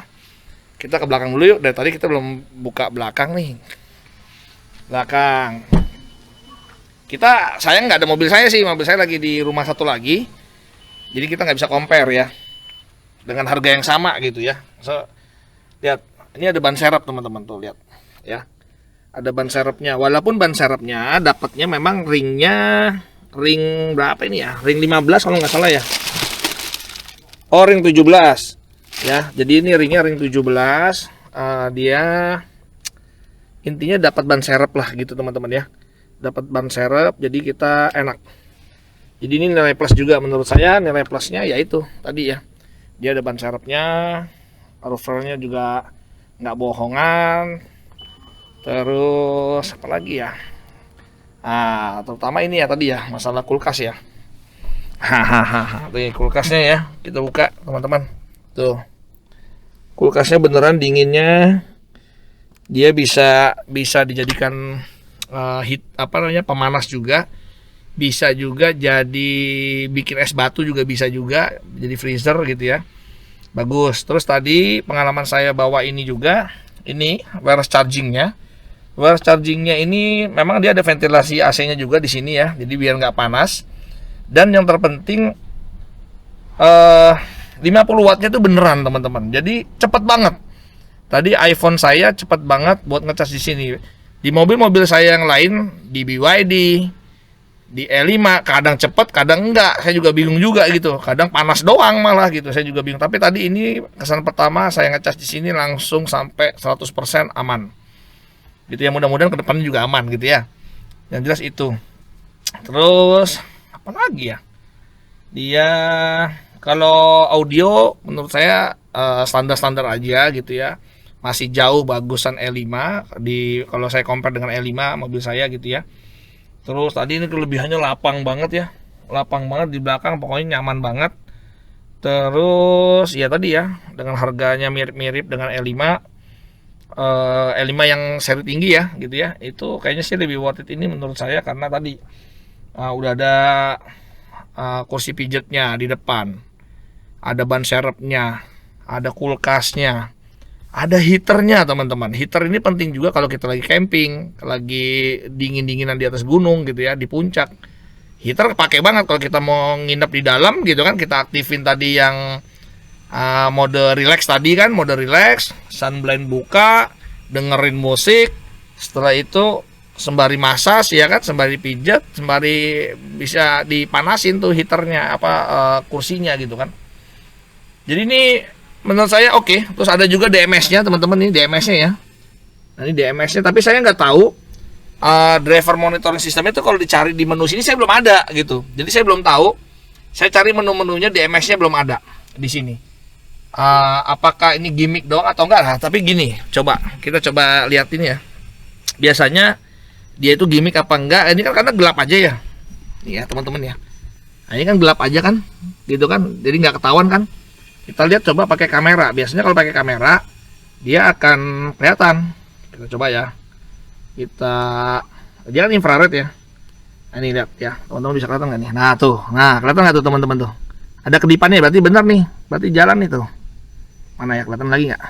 kita ke belakang dulu yuk. Dari tadi kita belum buka belakang nih. Belakang saya nggak ada mobil saya sih, mobil saya lagi di rumah satu lagi, jadi kita nggak bisa compare ya dengan harga yang sama gitu ya. Lihat, ini ada ban serep teman-teman tuh, lihat ya, ada ban serepnya. Walaupun ban serepnya dapatnya memang ring berapa ini ya, ring 15 kalau nggak salah ya, ring 17 ya. Jadi ini ringnya ring 17. Dia intinya dapat ban serep lah gitu teman-teman ya, dapat ban serep, jadi kita enak. Jadi ini nilai plus juga menurut saya. Nilai plusnya yaitu tadi ya, dia ada ban serepnya, roof railnya juga nggak bohongan. Terus apa lagi ya, terutama ini ya tadi ya, masalah kulkas ya. Tuh kulkasnya ya, kita buka teman-teman tuh, kulkasnya beneran dinginnya. Dia bisa dijadikan pemanas juga, bisa juga jadi bikin es batu juga, bisa juga jadi freezer gitu ya. Bagus. Terus tadi pengalaman saya bawa ini juga, ini wireless chargingnya. Wireless chargingnya ini memang dia ada ventilasi AC-nya juga di sini ya, jadi biar nggak panas. Dan yang terpenting 50 wattnya itu beneran teman-teman, jadi cepet banget. Tadi iPhone saya cepet banget buat ngecas di sini. Di mobil-mobil saya yang lain, di BYD, di E5, kadang cepet, kadang enggak. Saya juga bingung juga gitu. Kadang panas doang malah gitu. Saya juga bingung. Tapi tadi ini kesan pertama saya ngecas di sini langsung sampai 100% aman. Gitu ya, mudah-mudahan ke depannya juga aman gitu ya. Yang jelas itu. Terus apa lagi ya? Dia kalau audio menurut saya standar-standar aja gitu ya. Masih jauh bagusan E5 kalau saya compare dengan E5 mobil saya gitu ya. Terus tadi ini kelebihannya lapang banget ya. Lapang banget di belakang, pokoknya nyaman banget. Terus ya tadi ya, dengan harganya mirip-mirip dengan E5. E5 yang seri tinggi ya gitu ya. Itu kayaknya sih lebih worth it ini menurut saya, karena tadi udah ada kursi pijatnya di depan. Ada ban serepnya, ada kulkasnya, ada heaternya teman-teman. Heater ini penting juga kalau kita lagi camping, lagi dingin-dinginan di atas gunung gitu ya, di puncak. Heater kepake banget kalau kita mau nginep di dalam gitu kan. Kita aktifin tadi yang mode relax tadi kan, mode relax, sunblind buka, dengerin musik. Setelah itu sembari massas ya kan, sembari pijat, sembari bisa dipanasin tuh heaternya kursinya gitu kan. Jadi ini menurut saya oke. Terus ada juga DMS-nya teman-teman, ini DMS-nya ya. Nah, ini DMS-nya, tapi saya nggak tahu driver monitoring system itu kalau dicari di menu sini saya belum ada gitu. Jadi saya belum tahu. Saya cari menu-menunya, DMS-nya belum ada di sini. Apakah ini gimmick doang atau enggak? Nah, tapi gini, kita coba liatin ya. Biasanya dia itu gimmick apa enggak? Ini kan karena gelap aja ya. Nih ya teman-teman ya. Nah, ini kan gelap aja kan, gitu kan. Jadi nggak ketahuan kan. Kita lihat coba pakai kamera. Biasanya kalau pakai kamera dia akan kelihatan. Kita coba ya. Dia kan infrared ya. Nah, ini lihat ya. Teman-teman bisa kelihatan nggak nih? Nah tuh. Nah, kelihatan nggak tuh teman-teman tuh? Ada kedipannya, berarti benar nih. Berarti jalan nih tuh. Mana ya, kelihatan lagi nggak?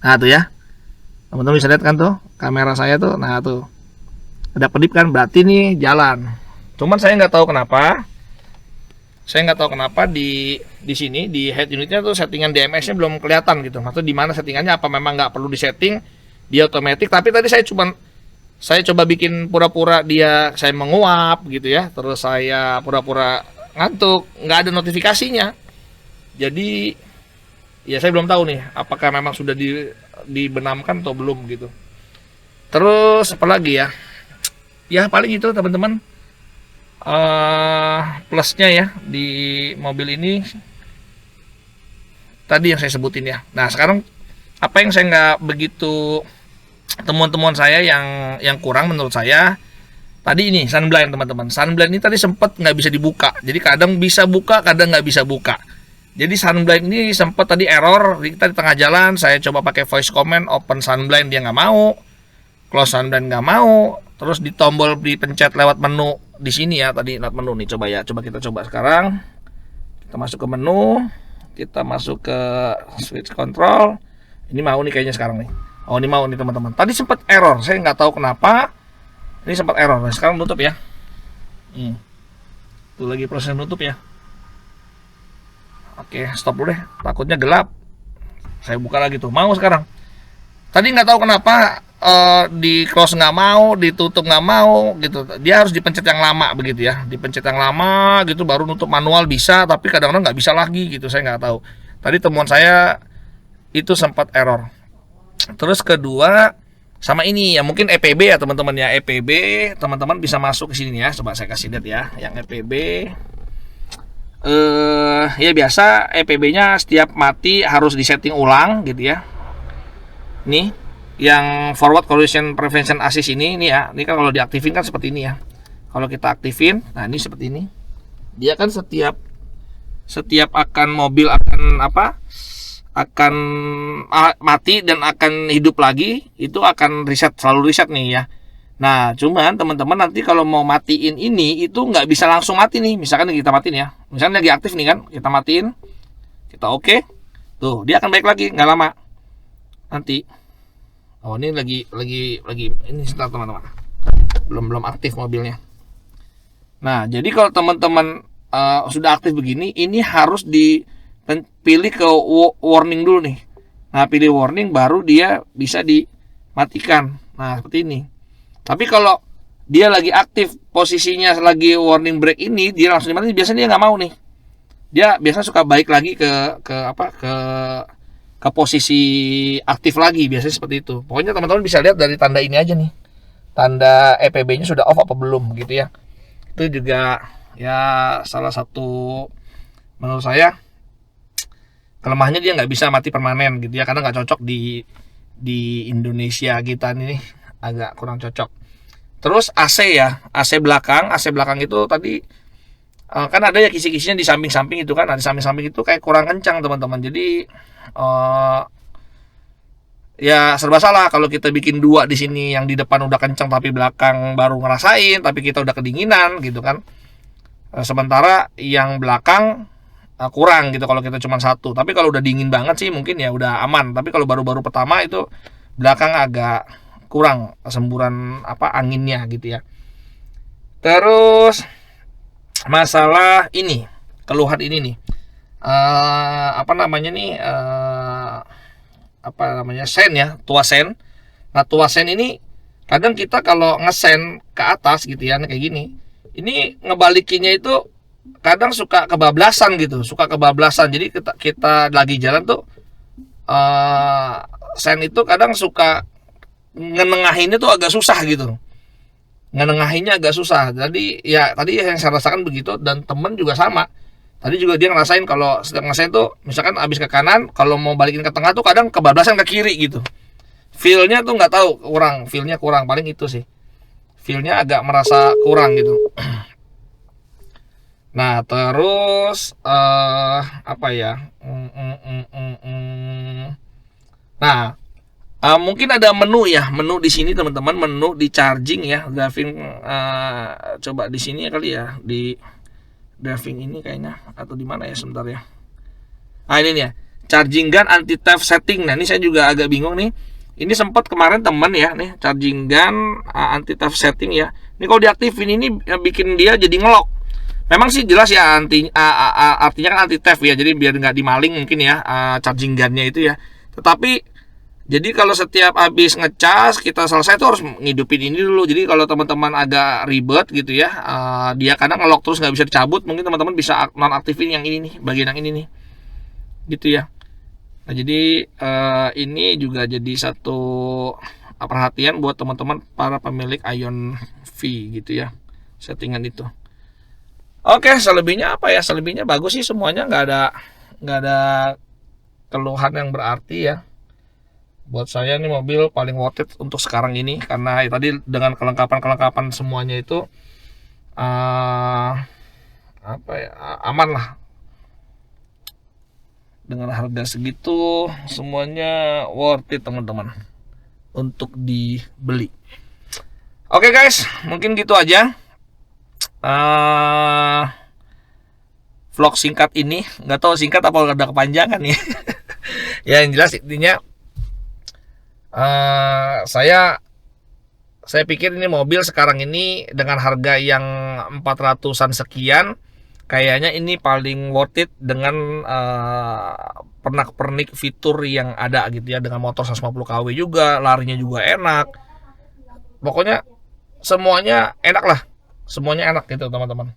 Nah tuh ya. Teman-teman bisa lihat kan tuh kamera saya tuh. Nah tuh. Ada kedip kan, berarti nih jalan. Cuman saya nggak tahu kenapa. Di sini di head unitnya tuh settingan DMS-nya belum kelihatan gitu. Maksudnya di mana settingannya, apa memang nggak perlu disetting, dia otomatis. Tapi tadi saya coba bikin pura-pura saya menguap gitu ya. Terus saya pura-pura ngantuk, nggak ada notifikasinya. Jadi ya saya belum tahu nih apakah memang sudah dibenamkan atau belum gitu. Terus apalagi ya? Ya paling itu teman-teman. Plusnya ya di mobil ini tadi yang saya sebutin ya. Nah sekarang apa yang saya nggak begitu, temuan-temuan saya yang kurang menurut saya tadi ini sunblind teman-teman. Sunblind ini tadi sempat nggak bisa dibuka, jadi kadang bisa buka, kadang nggak bisa buka. Jadi sunblind ini sempat tadi error. Kita di tengah jalan saya coba pakai voice command open sunblind, dia nggak mau, close sunblind nggak mau. Terus di tombol dipencet lewat menu di sini ya, tadi lewat menu nih, coba kita coba sekarang. Kita masuk ke menu, kita masuk ke switch control. Ini mau nih kayaknya sekarang nih. Oh ini mau nih teman-teman. Tadi sempat error, saya nggak tahu kenapa. Ini sempat error. Nah, sekarang nutup ya. Itu lagi proses nutup ya. Oke, stop dulu deh. Takutnya gelap. Saya buka lagi tuh. Mau sekarang. Tadi nggak tahu kenapa di close nggak mau, ditutup nggak mau gitu. Dia harus dipencet yang lama begitu ya. Dipencet yang lama gitu baru nutup manual bisa, tapi kadang-kadang nggak bisa lagi gitu. Saya nggak tahu. Tadi temuan saya itu sempat error. Terus kedua sama ini ya, mungkin EPB ya teman-teman ya. EPB teman-teman bisa masuk ke sini ya. Coba saya kasih lihat ya, yang EPB. Ya biasa EPB-nya setiap mati harus disetting ulang gitu ya. Nih, yang forward collision prevention assist ini ya. Ini kan kalau diaktifin kan seperti ini ya. Kalau kita aktifin, nah ini seperti ini. Dia kan setiap akan mobil akan mati dan akan hidup lagi, itu akan selalu reset nih ya. Nah cuman teman-teman nanti kalau mau matiin ini itu nggak bisa langsung mati nih. Misalkan kita matiin ya, misalnya lagi aktif nih kan, kita matiin, kita oke, tuh dia akan balik lagi nggak lama nanti. Oh ini lagi ini sebentar teman-teman, belum aktif mobilnya. Nah jadi kalau teman-teman sudah aktif begini, ini harus dipilih ke warning dulu nih. Nah pilih warning baru dia bisa dimatikan. Nah seperti ini. Tapi kalau dia lagi aktif, posisinya lagi warning brake ini, dia langsung dimatiin, biasanya dia nggak mau nih. Dia biasanya suka balik lagi ke posisi aktif lagi, biasanya seperti itu. Pokoknya teman-teman bisa lihat dari tanda ini aja nih, tanda EPB-nya sudah off apa belum gitu ya. Itu juga ya salah satu menurut saya kelemahannya, dia nggak bisa mati permanen gitu ya, karena nggak cocok di Indonesia kita nih, agak kurang cocok. Terus AC ya, AC belakang itu tadi kan ada ya kisi-kisinya di samping-samping itu kan, ada samping-samping itu kayak kurang kencang teman-teman. Jadi ya serba salah kalau kita bikin dua di sini, yang di depan udah kencang tapi belakang baru ngerasain, tapi kita udah kedinginan gitu kan. Sementara yang belakang kurang gitu kalau kita cuma satu. Tapi kalau udah dingin banget sih mungkin ya udah aman. Tapi kalau baru-baru pertama itu belakang agak kurang semburan anginnya gitu ya. Terus masalah ini, keluhan ini nih, sen ya, tua sen. Nah tua sen ini kadang kita kalau ngesen ke atas gitu ya, kayak gini, ini ngebalikinnya itu kadang suka kebablasan gitu, Jadi kita lagi jalan tuh sen itu kadang suka ngenengahinnya tuh agak susah gitu. Jadi ya tadi yang saya rasakan begitu, dan temen juga sama. Tadi juga dia ngerasain kalau sedang ngerasain tuh, misalkan abis ke kanan, kalau mau balikin ke tengah tuh kadang kebablasan ke kiri gitu. Feelnya tuh nggak tahu, feelnya kurang, paling itu sih. Feelnya agak merasa kurang gitu. Nah terus Nah mungkin ada menu di sini teman-teman, menu di charging ya, driving. Coba di sini ya kali ya, di driving ini kayaknya, atau di mana ya, sebentar ya. Nah ini nih ya, charging gun anti theft setting. Nah ini saya juga agak bingung nih, Ini sempat kemarin temen ya nih charging gun anti theft setting ya. Ini kalau diaktifin ini bikin dia jadi ngelok. Memang sih jelas ya artinya kan anti theft ya. Jadi biar nggak dimaling mungkin ya charging gunnya itu ya. Tetapi jadi kalau setiap habis ngecas kita selesai tuh harus ngidupin ini dulu. Jadi kalau teman-teman agak ribet gitu ya, dia kadang ngelok terus nggak bisa dicabut, mungkin teman-teman bisa nonaktifin yang ini nih, bagian yang ini nih, gitu ya. Nah jadi ini juga jadi satu perhatian buat teman-teman para pemilik Ion V gitu ya, settingan itu. Oke, selebihnya apa ya? Selebihnya bagus sih semuanya, nggak ada keluhan yang berarti ya. Buat saya ini mobil paling worth it untuk sekarang ini karena ya, tadi dengan kelengkapan semuanya itu apa ya, aman lah. Dengan harga segitu semuanya worth it teman-teman untuk dibeli. Oke guys, mungkin gitu aja vlog singkat ini. Nggak tahu singkat apa ada kepanjangan nih. Ya yang jelas intinya saya pikir ini mobil sekarang ini dengan harga yang 400-an sekian kayaknya ini paling worth it dengan pernak-pernik fitur yang ada gitu ya, dengan motor 150 kW juga, larinya juga enak. Pokoknya semuanya enak lah. Semuanya enak gitu teman-teman.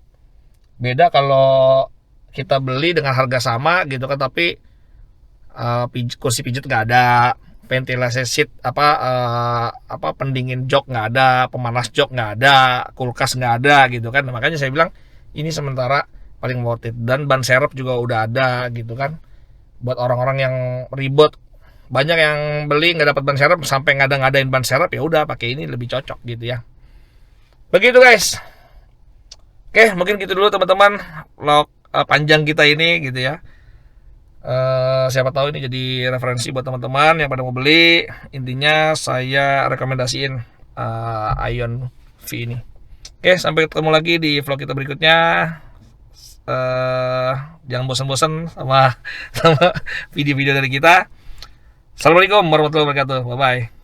Beda kalau kita beli dengan harga sama gitu kan, tapi kursi pijat nggak ada, ventilasi seat pendingin jok nggak ada, pemanas jok nggak ada, kulkas nggak ada gitu kan. Makanya saya bilang ini sementara paling worth it. Dan ban serep juga udah ada gitu kan, buat orang-orang yang ribet. Banyak yang beli nggak dapat ban serep sampai ngadain ban serep, ya udah pakai ini lebih cocok gitu ya. Begitu guys. Oke, mungkin gitu dulu teman-teman vlog panjang kita ini gitu ya. Siapa tahu ini jadi referensi buat teman-teman yang pada mau beli. Intinya saya rekomendasiin Ion V ini. Oke, sampai ketemu lagi di vlog kita berikutnya. Jangan bosan-bosan sama video-video dari kita. Assalamualaikum warahmatullahi wabarakatuh. Bye bye.